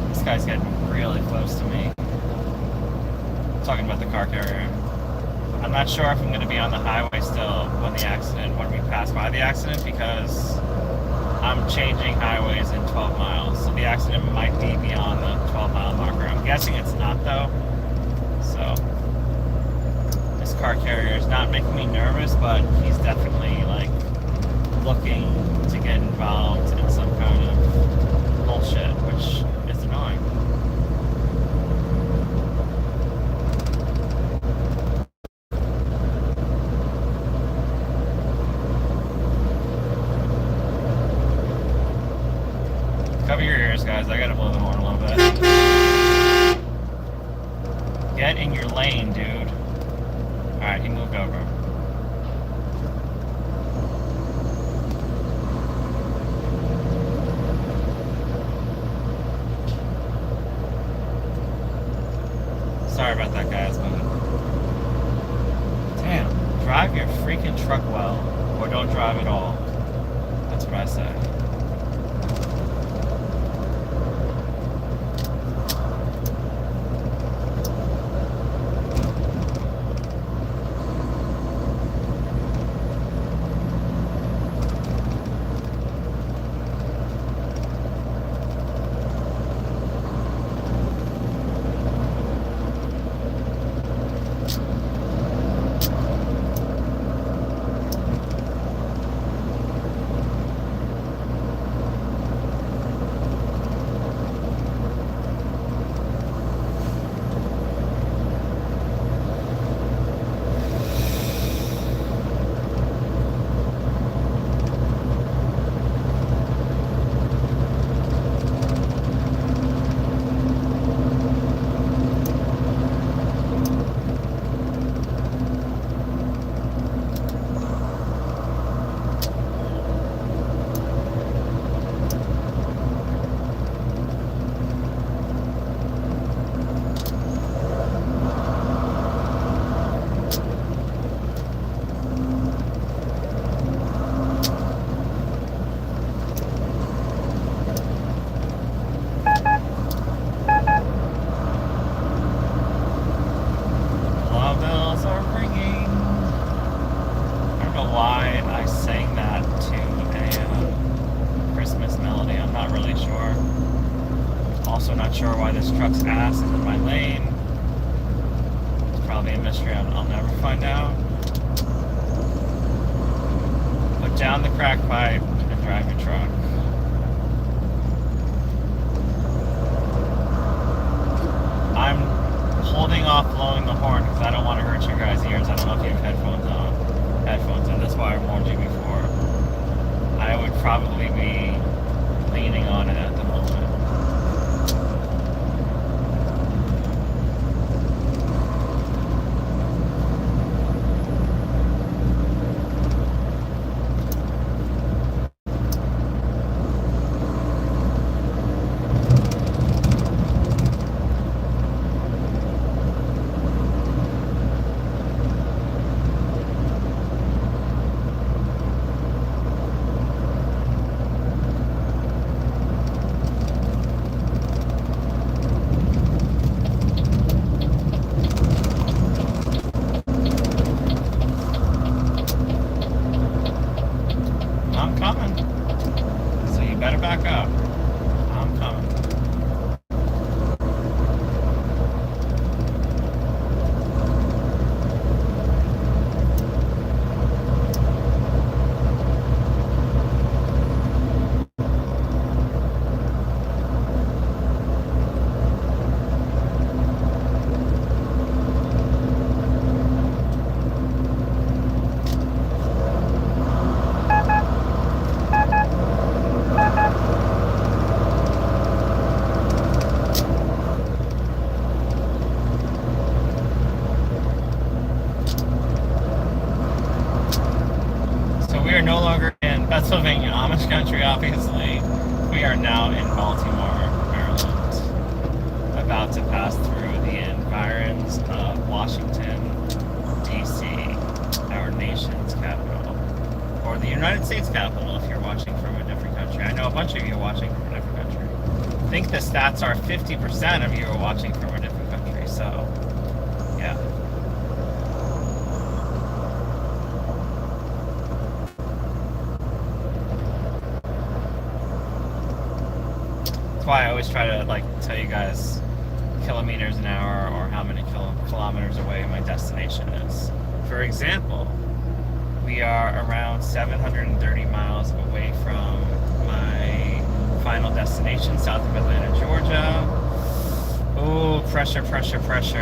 Speaker 1: This guy's getting really close to me. I'm talking about the car carrier. I'm not sure if I'm going to be on the highway still when we pass by the accident, because I'm changing highways in 12 miles. So the accident might be beyond the 12-mile marker. I'm guessing it's not though. So this car carrier is not making me nervous, but he's definitely like looking to get involved in some kind of bullshit, which is annoying. Cover your ears, guys. I gotta blow the horn a little bit. Get in your lane, dude. Alright, he moved over. Sorry about that, guys, but damn, drive your freaking truck well, or don't drive at all. That's what I say. Christmas melody. I'm not really sure. Also not sure why this truck's ass is in my lane. It's probably a mystery I'll never find out. Put down the crack pipe and drive your truck. I'm holding off blowing the horn because I don't want to hurt your guys' ears. I don't know if you have headphones on. That's why I warned you before. I would probably be leaning on it at the moment. Pennsylvania, Amish country, obviously. We are now in Baltimore, Maryland, about to pass through the environs of Washington, D.C., our nation's capital, or the United States capital if you're watching from a different country. I know a bunch of you are watching from a different country. I think the stats are 50% of you are watching from a different country, so, yeah. That's why I always try to tell you guys kilometers an hour or how many kilometers away my destination is. For example, we are around 730 miles away from my final destination, south of Atlanta, Georgia. Oh, pressure. 42.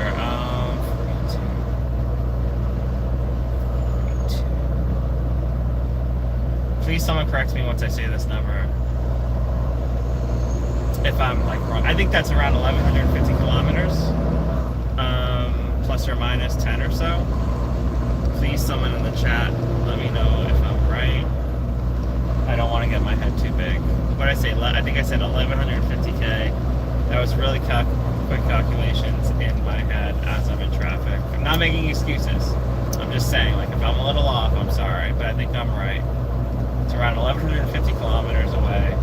Speaker 1: Please someone correct me once I say this number. If I'm wrong. I think that's around 1,150 kilometers, plus or minus 10 or so. Please, someone in the chat, let me know if I'm right. I don't want to get my head too big. What did I say? I think I said 1,150K. That was really quick calculations in my head as I'm in traffic. I'm not making excuses. I'm just saying, if I'm a little off, I'm sorry, but I think I'm right. It's around 1,150 kilometers away,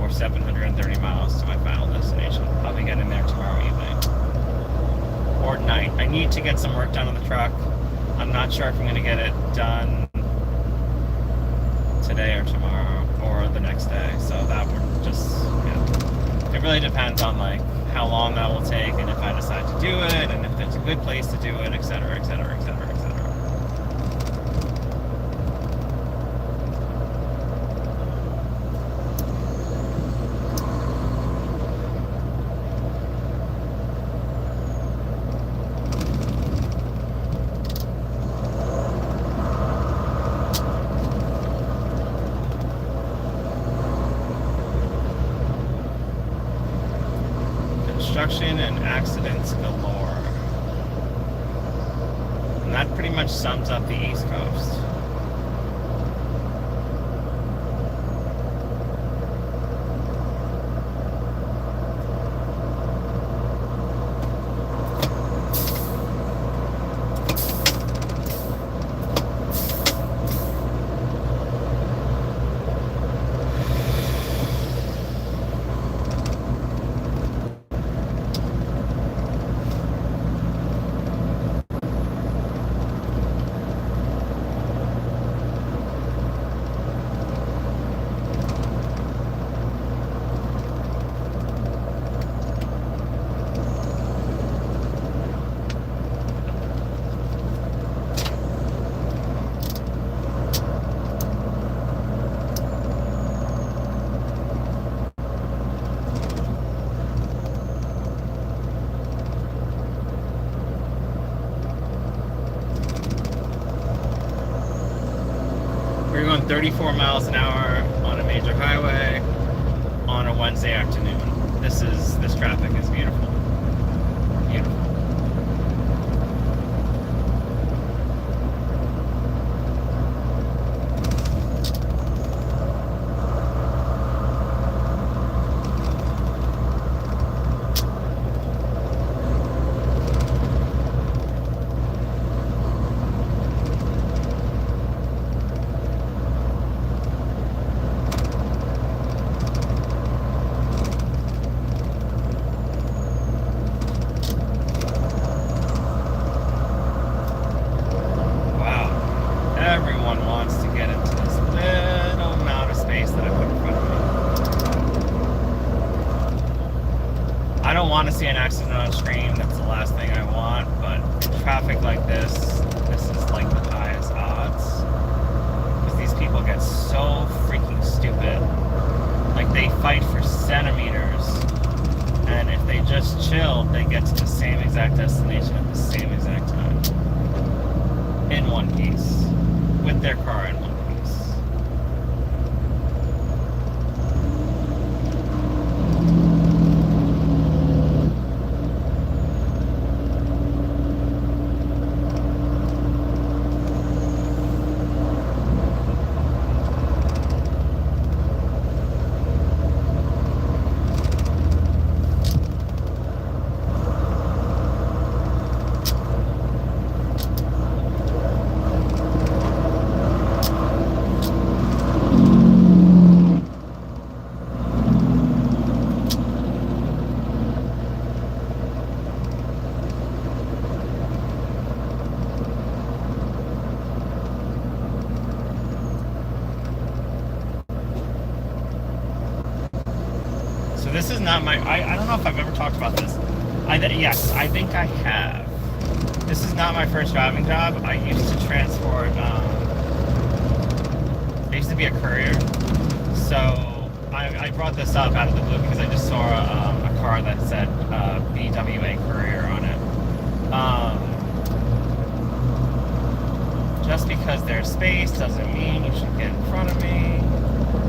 Speaker 1: or 730 miles to my final destination. I'll be getting there tomorrow evening or night. I need to get some work done on the truck. I'm not sure if I'm going to get it done today or tomorrow or the next day. So that would just, it really depends on how long that will take and if I decide to do it and if there's a good place to do it, etc., etc., etc., etc. Construction and accidents galore. And that pretty much sums up the East Coast. 34 miles an hour on a major highway on a Wednesday afternoon. This traffic is beautiful. Beautiful. Everyone wants to get into this little amount of space that I put in front of me. I don't want to see an accident on screen. That's the last thing I want. But in traffic like this is like the highest odds. Because these people get so freaking stupid. Like, they fight for centimeters. And if they just chill, they get to the same exact destination at the same exact time. In one piece. With their car in one piece. This is not my, I don't know if I've ever talked about this. Yes, I think I have. This is not my first driving job. I used to transport, I used to be a courier. So I brought this up out of the blue because I just saw a car that said BWA Courier on it. Just because there's space doesn't mean you should get in front of me.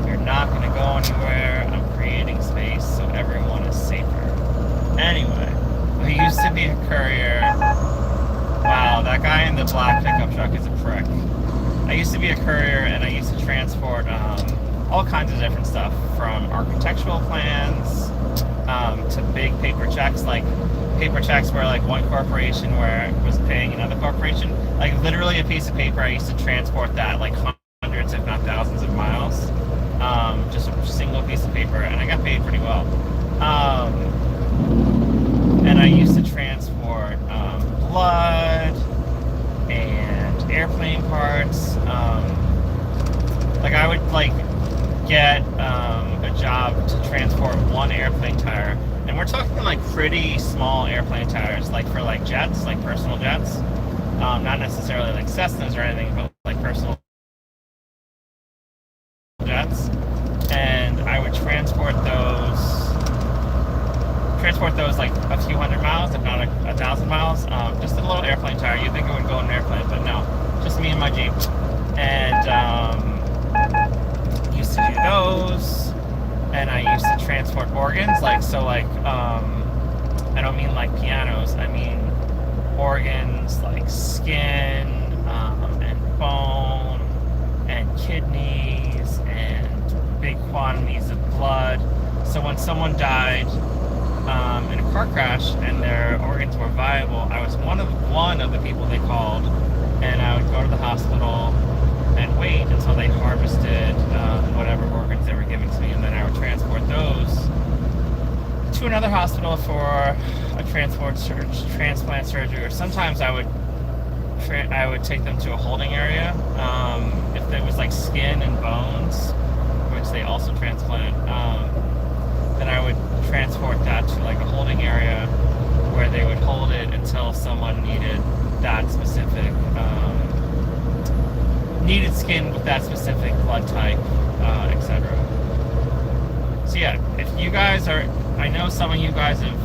Speaker 1: You're not going to go anywhere. I'm creating space so everyone is safer. Anyway, I used to be a courier. Wow, that guy in the black pickup truck is a prick. I used to be a courier and I used to transport all kinds of different stuff, from architectural plans to big paper checks, like paper checks where like one corporation where it was paying another corporation. Like literally a piece of paper, I used to transport that like hundreds if not thousands of miles. Just a single piece of paper, and I got paid pretty well. And I used to transport blood and airplane parts. Like I would like get a job to transport one airplane tire, and we're talking like pretty small airplane tires, like for like jets, like personal jets, not necessarily like Cessnas or anything, but like personal jets. And I would transport those like a few hundred miles, if not 1,000 miles. Just a little airplane tire. You'd think it would go in an airplane, but no, just me and my Jeep. And used to do those. And I used to transport organs, like so, like I don't mean like pianos. I mean organs like skin and bone and kidneys and big quantities of blood. So when someone died in a car crash and their organs were viable, I was one of the people they called, and I would go to the hospital and wait until they harvested whatever organs they were giving to me, and then I would transport those to another hospital for a transplant surgery, or sometimes I would take them to a holding area. If there was like skin and bones, which they also transplant, then I would transport that to like a holding area where they would hold it until someone needed that specific, needed skin with that specific blood type, etc. So yeah, if you guys are, I know some of you guys have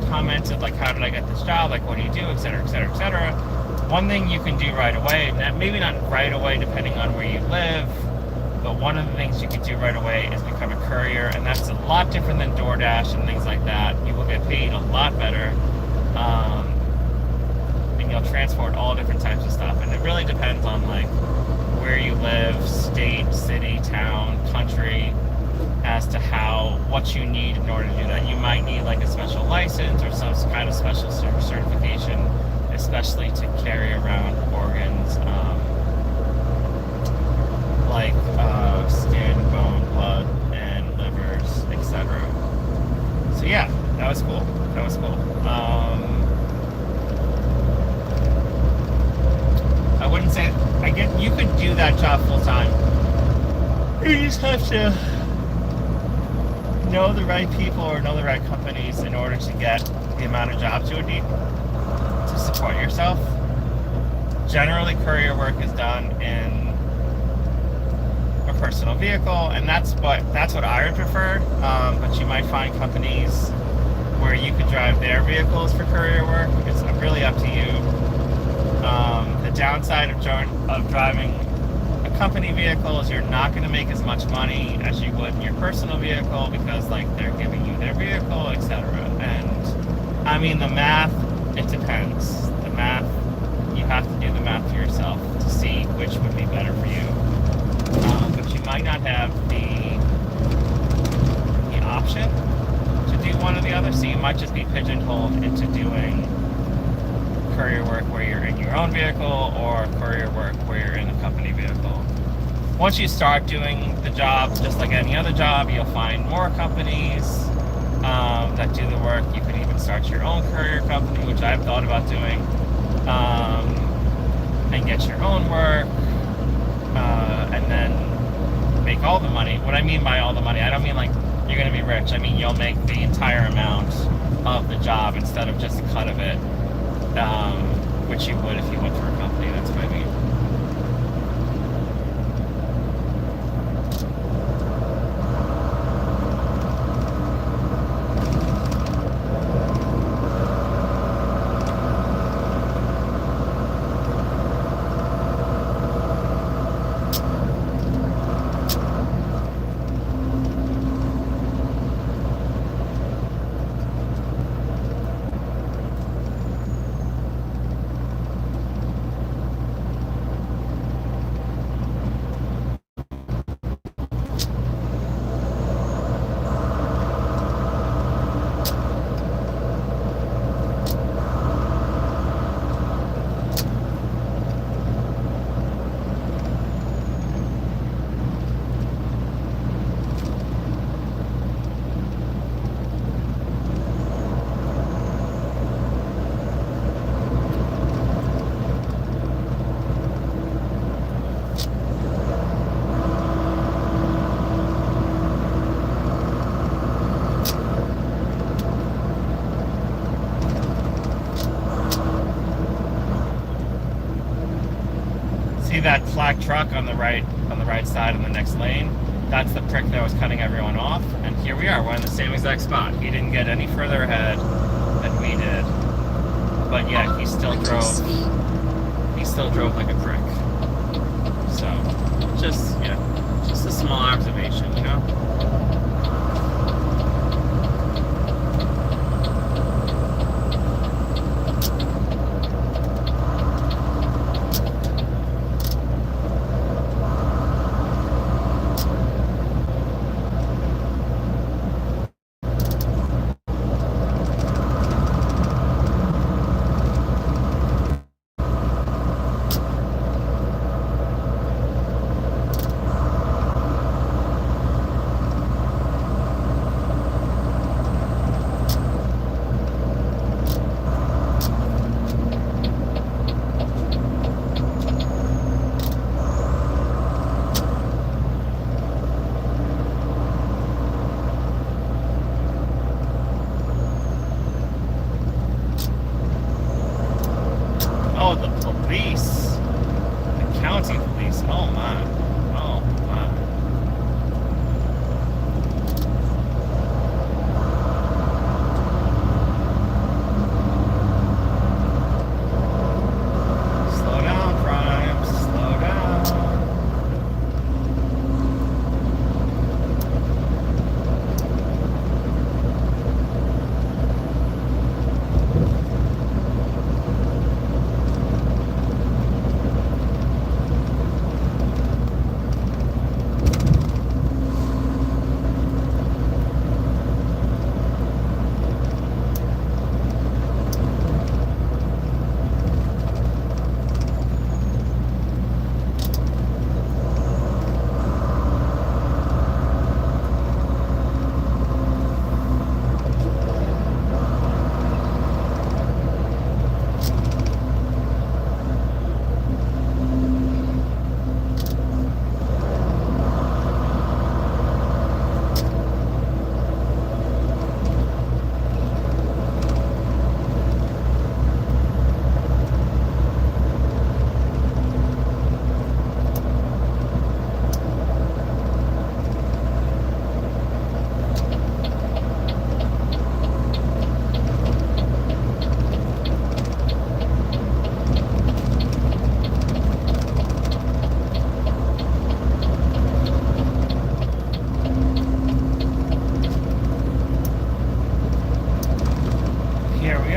Speaker 1: commented like, how did I get this job, like what do you do, etc, etc, etc. One thing you can do right away, maybe not right away depending on where you live, But one of the things you can do right away is become a courier, and that's a lot different than DoorDash and things like that. You will get paid a lot better, and you'll transport all different types of stuff. And it really depends on like where you live, state, city, town, country, as to what you need in order to do that. You might need like a special license or some kind of special certification, especially to carry around organs, like skin, bone, blood, and livers, etc. So yeah, that was cool. That was cool. I wouldn't say you could do that job full time. You just have to know the right people or know the right companies in order to get the amount of jobs you would need to support yourself. Generally, courier work is done in a personal vehicle, and that's what I would prefer. But you might find companies where you could drive their vehicles for courier work. It's really up to you. The downside of driving a company vehicle is you're not going to make as much money as you would in your personal vehicle, because like they're giving you their vehicle, etc. And I mean, the math, it depends. The math, you have to do the math for yourself to see which would be better for you. But you might not have the option to do one or the other, so you might just be pigeonholed into doing courier work where you're in your own vehicle, or courier work where you're in a company vehicle. Once you start doing the job just like any other job, you'll find more companies that do the work. You could even start your own courier company, which I've thought about doing, and get your own work, and then make all the money. What I mean by all the money, I don't mean like you're going to be rich. I mean you'll make the entire amount of the job instead of just a cut of it, which you would if you went for a company. That's what I mean. That flag truck on the right side in the next lane, that's the prick that was cutting everyone off, and here we are, we're in the same exact spot. He didn't get any further ahead than we did, but yet he still drove like a prick. So just a small observation, you know.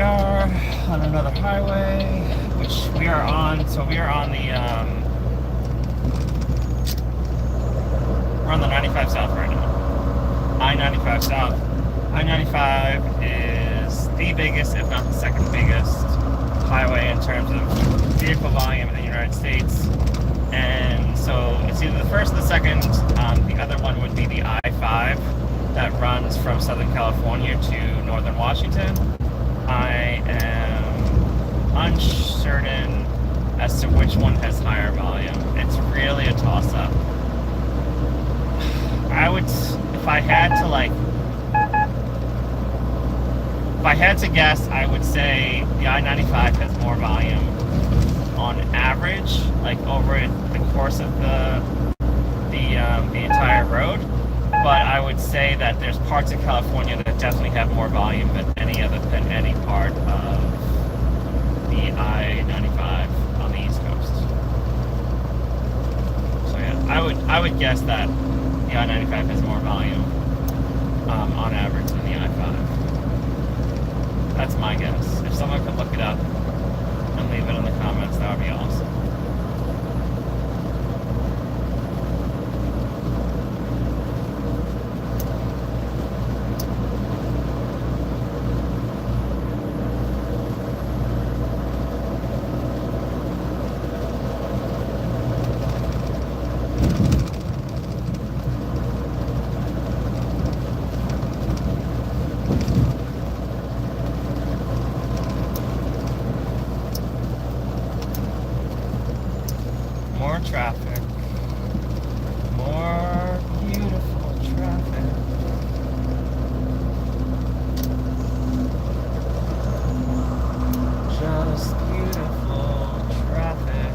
Speaker 1: we are on another highway, which we are on. So we are on the we're on the 95 South right now. I-95 South. I-95 is the biggest, if not the second biggest, highway in terms of vehicle volume in the United States. And so it's either the first or the second. The other one would be the I-5 that runs from Southern California to Northern Washington. I am uncertain as to which one has higher volume. It's really a toss-up. I would, if I had to guess, I would say the I-95 has more volume on average, like over the course of the entire road. But I would say that there's parts of California that definitely have more volume than any part of the I-95 on the East Coast. So yeah, I would guess that the I-95 has more volume on average than the I-5. That's my guess. If someone could look it up and leave it in the comments, that would be awesome. More traffic. More beautiful traffic. Just beautiful traffic.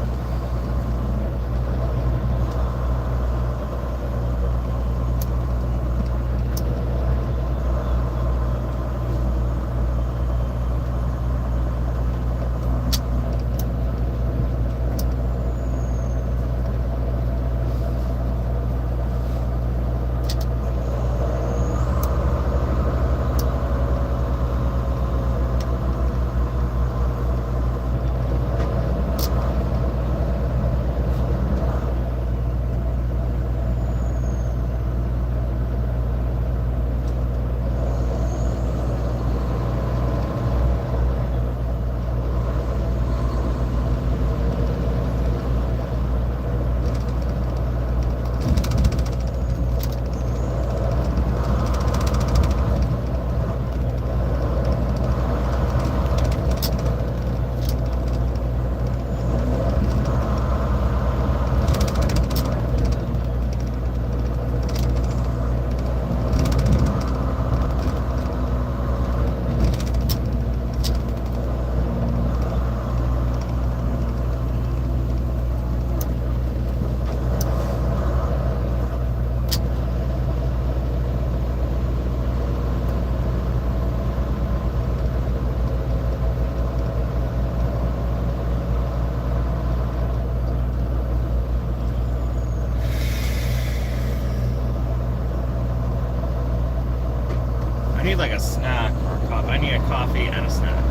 Speaker 1: I need like a snack or a coffee. I need a coffee and a snack.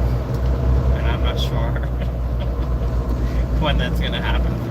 Speaker 1: And I'm not sure when that's gonna happen for me.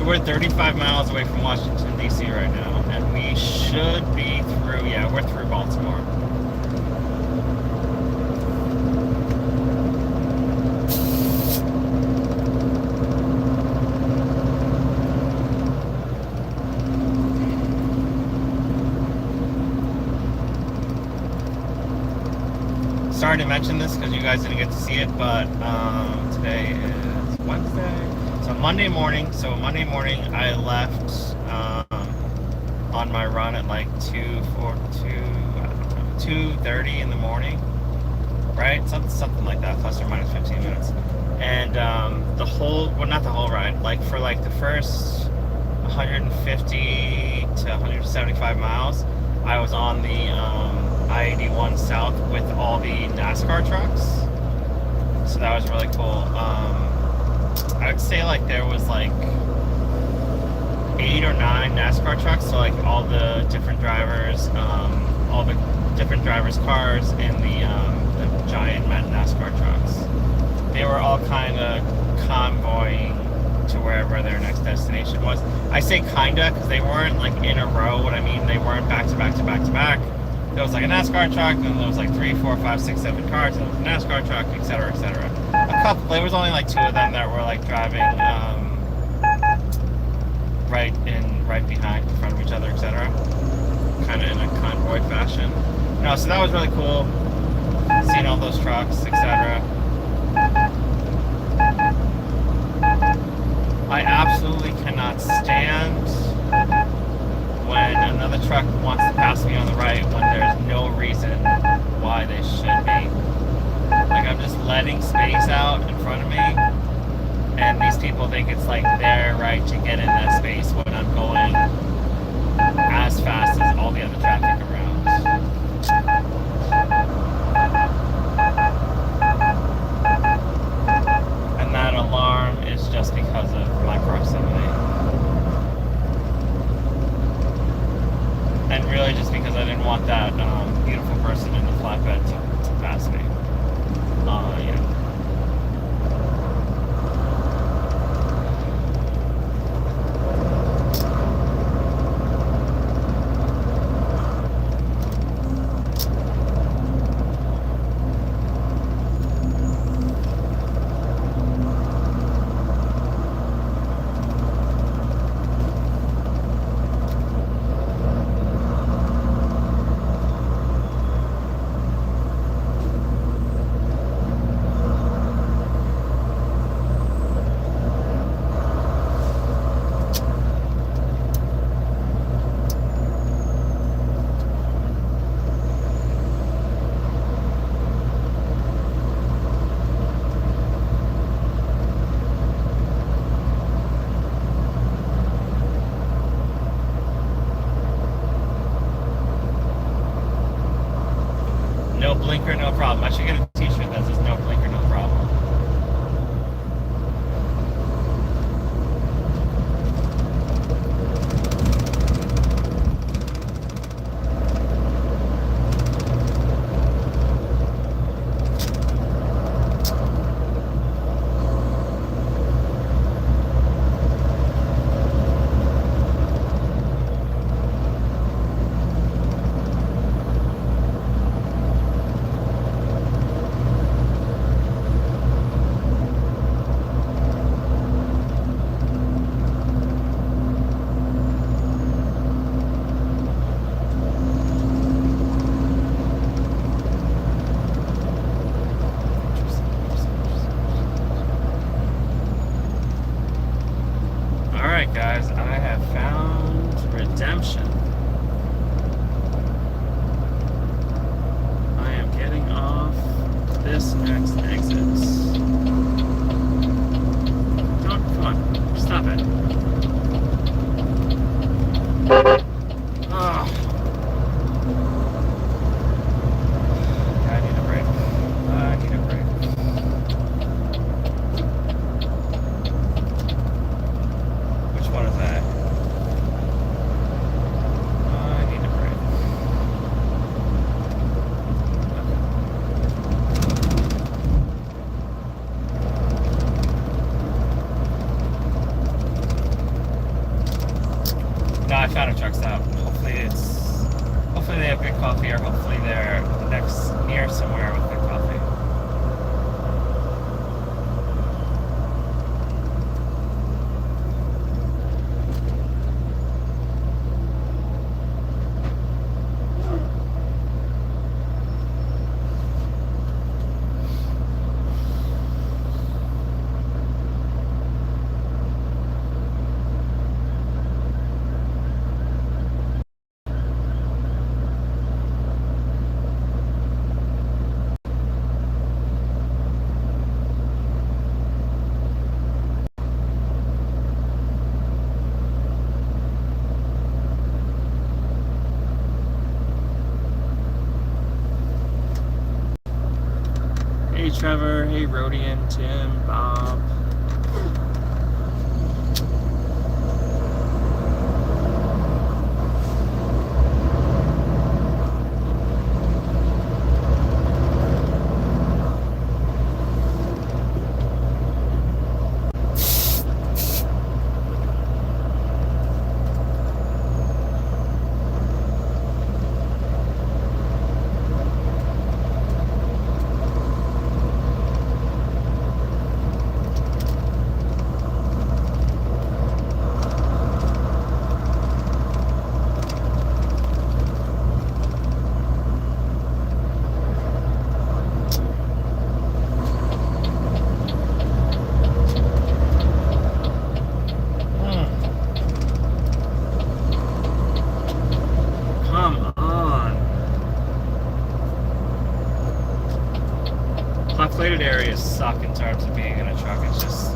Speaker 1: we're 35 miles away from Washington, D.C. right now, and we should be through, yeah, we're through Baltimore. Sorry to mention this because you guys didn't get to see it, but today is Wednesday. So Monday morning, I left on my run at like 2:30 in the morning, right? Something like that, plus or minus 15 minutes. And the whole, well, not the whole ride, like for like the first 150 to 175 miles, I was on the I-81 South with all the NASCAR trucks. So that was really cool. I would say like there was like 8 or 9 NASCAR trucks, so like all the different drivers, all the different drivers' cars in the giant NASCAR trucks. They were all kind of convoying to wherever their next destination was. I say kinda because they weren't like in a row. What I mean, they weren't back to back to back to back. There was like a NASCAR truck, and there was like 3, 4, 5, 6, 7 cars, and there was a NASCAR truck, etc., etc. A couple. There was only like 2 of them that were like driving right behind, in front of each other, etc. Kind of in a convoy fashion. No, so that was really cool. Seeing all those trucks, etc. I absolutely cannot stand when another truck wants to pass me on the right when there's no reason why they should be. Like, I'm just letting space out in front of me, and these people think it's like their right to get in that space when I'm going as fast as all the other traffic around. And that alarm is just because of my proximity. And really just because I didn't want that beautiful person in the flatbed to pass me. Yeah. No blinker, no problem. I should get a t-shirt that says no blinker, no problem. Alright guys, I have found redemption. I am getting off this next exit. Don't, come on, stop it. Oh. I need a break. I need a break. Which one is that? Good Coffee are hopefully there next near somewhere with good coffee. Hey Trevor, hey Rodian, Tim, Bob. Come on. Populated areas suck in terms of being in a truck. It's just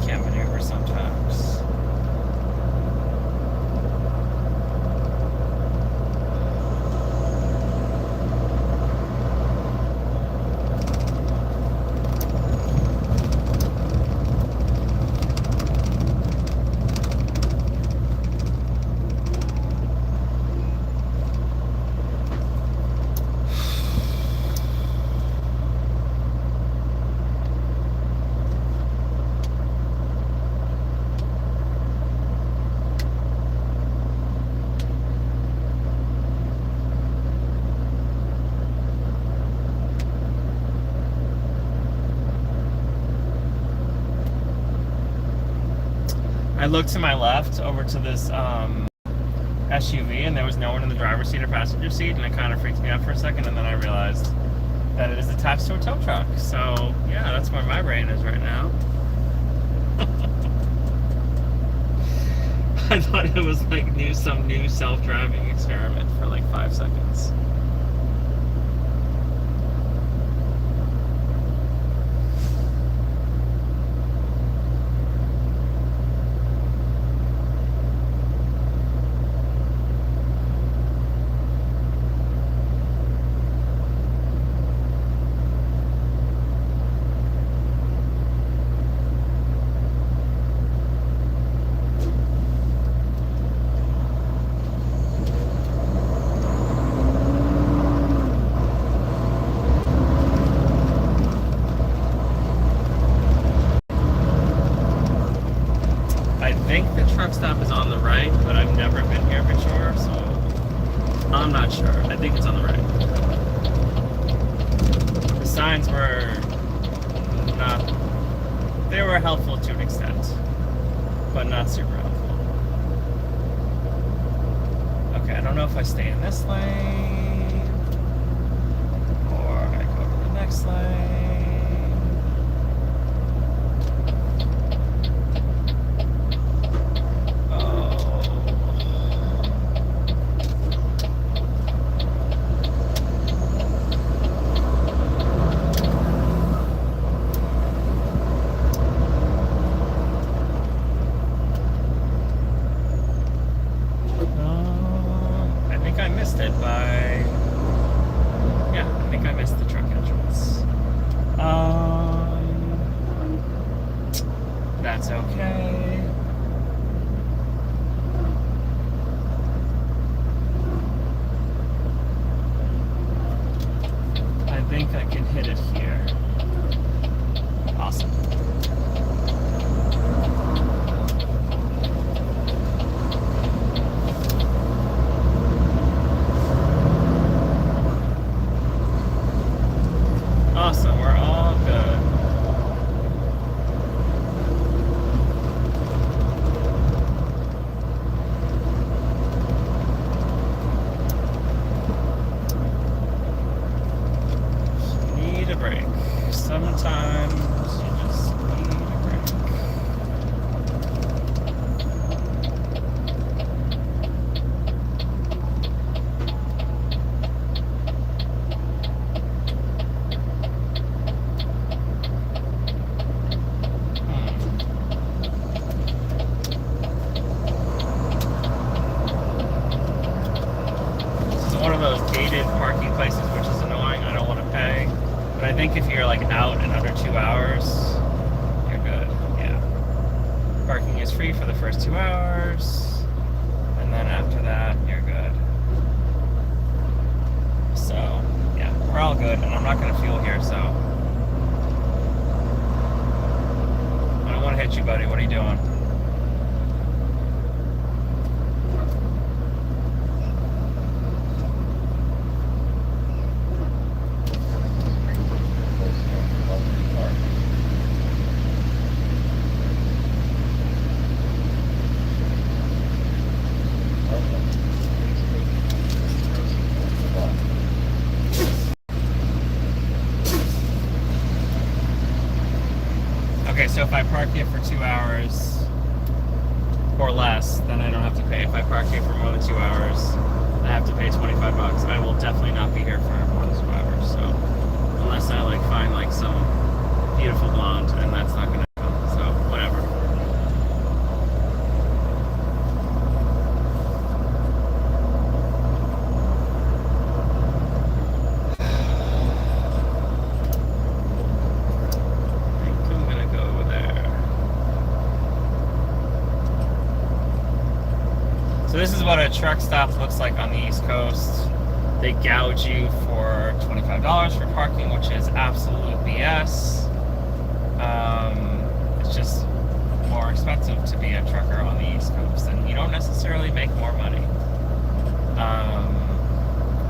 Speaker 1: can't maneuver sometimes. I looked to my left over to this SUV, and there was no one in the driver's seat or passenger seat, and it kind of freaked me out for a second, and then I realized that it is attached to a tow truck. So yeah, that's where my brain is right now. I thought it was like some new self-driving experiment for like 5 seconds. Truck stop is on the right, but I've never been here before, so I'm not sure. I think it's on the right. The signs were not, they were helpful to an extent, but not super helpful. Okay, I don't know if I stay in this lane or I go to the next lane. That's okay. I think I can hit it here. Awesome. Sometimes you just need a break. This is one of those gated parking places, which is annoying. I don't want to pay. But I think if you're like out in under 2 hours, you're good. Yeah. Parking is free for the first 2 hours. And then after that, you're good. So, yeah, we're all good. And I'm not going to fuel here, so. I don't want to hit you, buddy. What are you doing? Okay, so if I park here for 2 hours or less, then I don't have to pay. If I park here for more than 2 hours, I have to pay $25. I will definitely not be here for more than 2 hours. So unless I like find like some beautiful blonde, and that's not gonna happen. So whatever. So this is what a truck stop looks like on the East Coast. They gouge you for $25 for parking, which is absolute BS. It's just more expensive to be a trucker on the East Coast, and you don't necessarily make more money.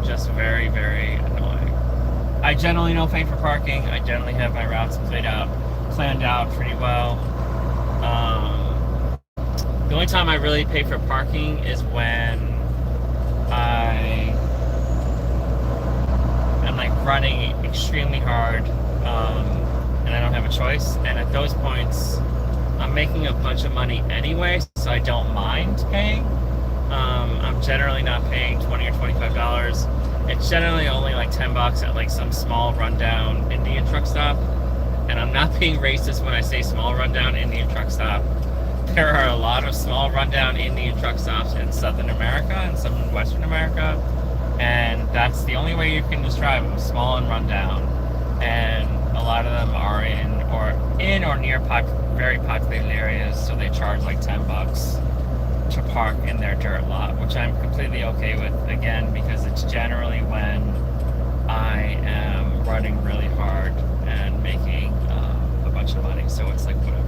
Speaker 1: Just very, very annoying. I generally don't pay for parking. I generally have my routes planned out pretty well. The only time I really pay for parking is when I am like running extremely hard, and I don't have a choice. And at those points, I'm making a bunch of money anyway, so I don't mind paying. I'm generally not paying $20 or $25. It's generally only like $10 at like some small rundown Indian truck stop. And I'm not being racist when I say small rundown Indian truck stop. There are a lot of small rundown Indian truck stops in Southern America and some in Western America, and that's the only way you can describe them, small and rundown. And a lot of them are in or near very populated areas, so they charge like $10 to park in their dirt lot, which I'm completely okay with, again, because it's generally when I am running really hard and making a bunch of money, so it's like whatever.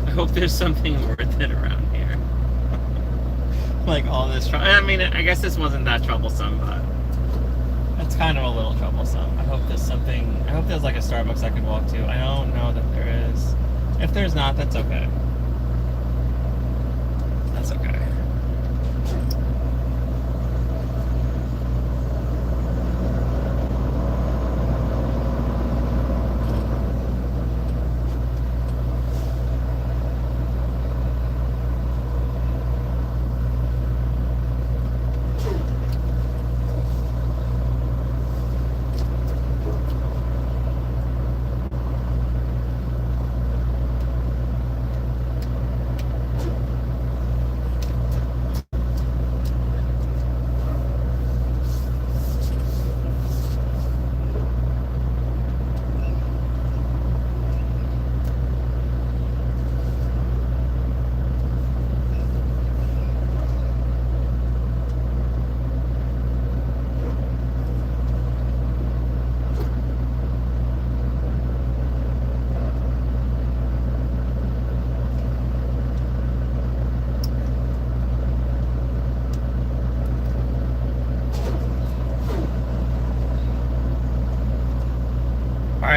Speaker 1: I hope there's something worth it around here. Like all this I mean, I guess this wasn't that troublesome, but it's kind of a little troublesome. I hope there's like a Starbucks I could walk to. I don't know that there is. If there's not, that's okay. That's okay.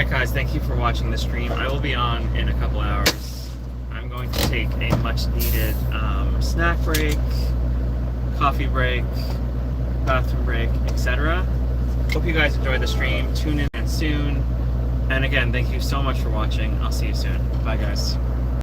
Speaker 1: Alright guys, thank you for watching the stream. I will be on in a couple hours. I'm going to take a much needed snack break, coffee break, bathroom break, etc. Hope you guys enjoyed the stream. Tune in soon. And again, thank you so much for watching. I'll see you soon. Bye guys.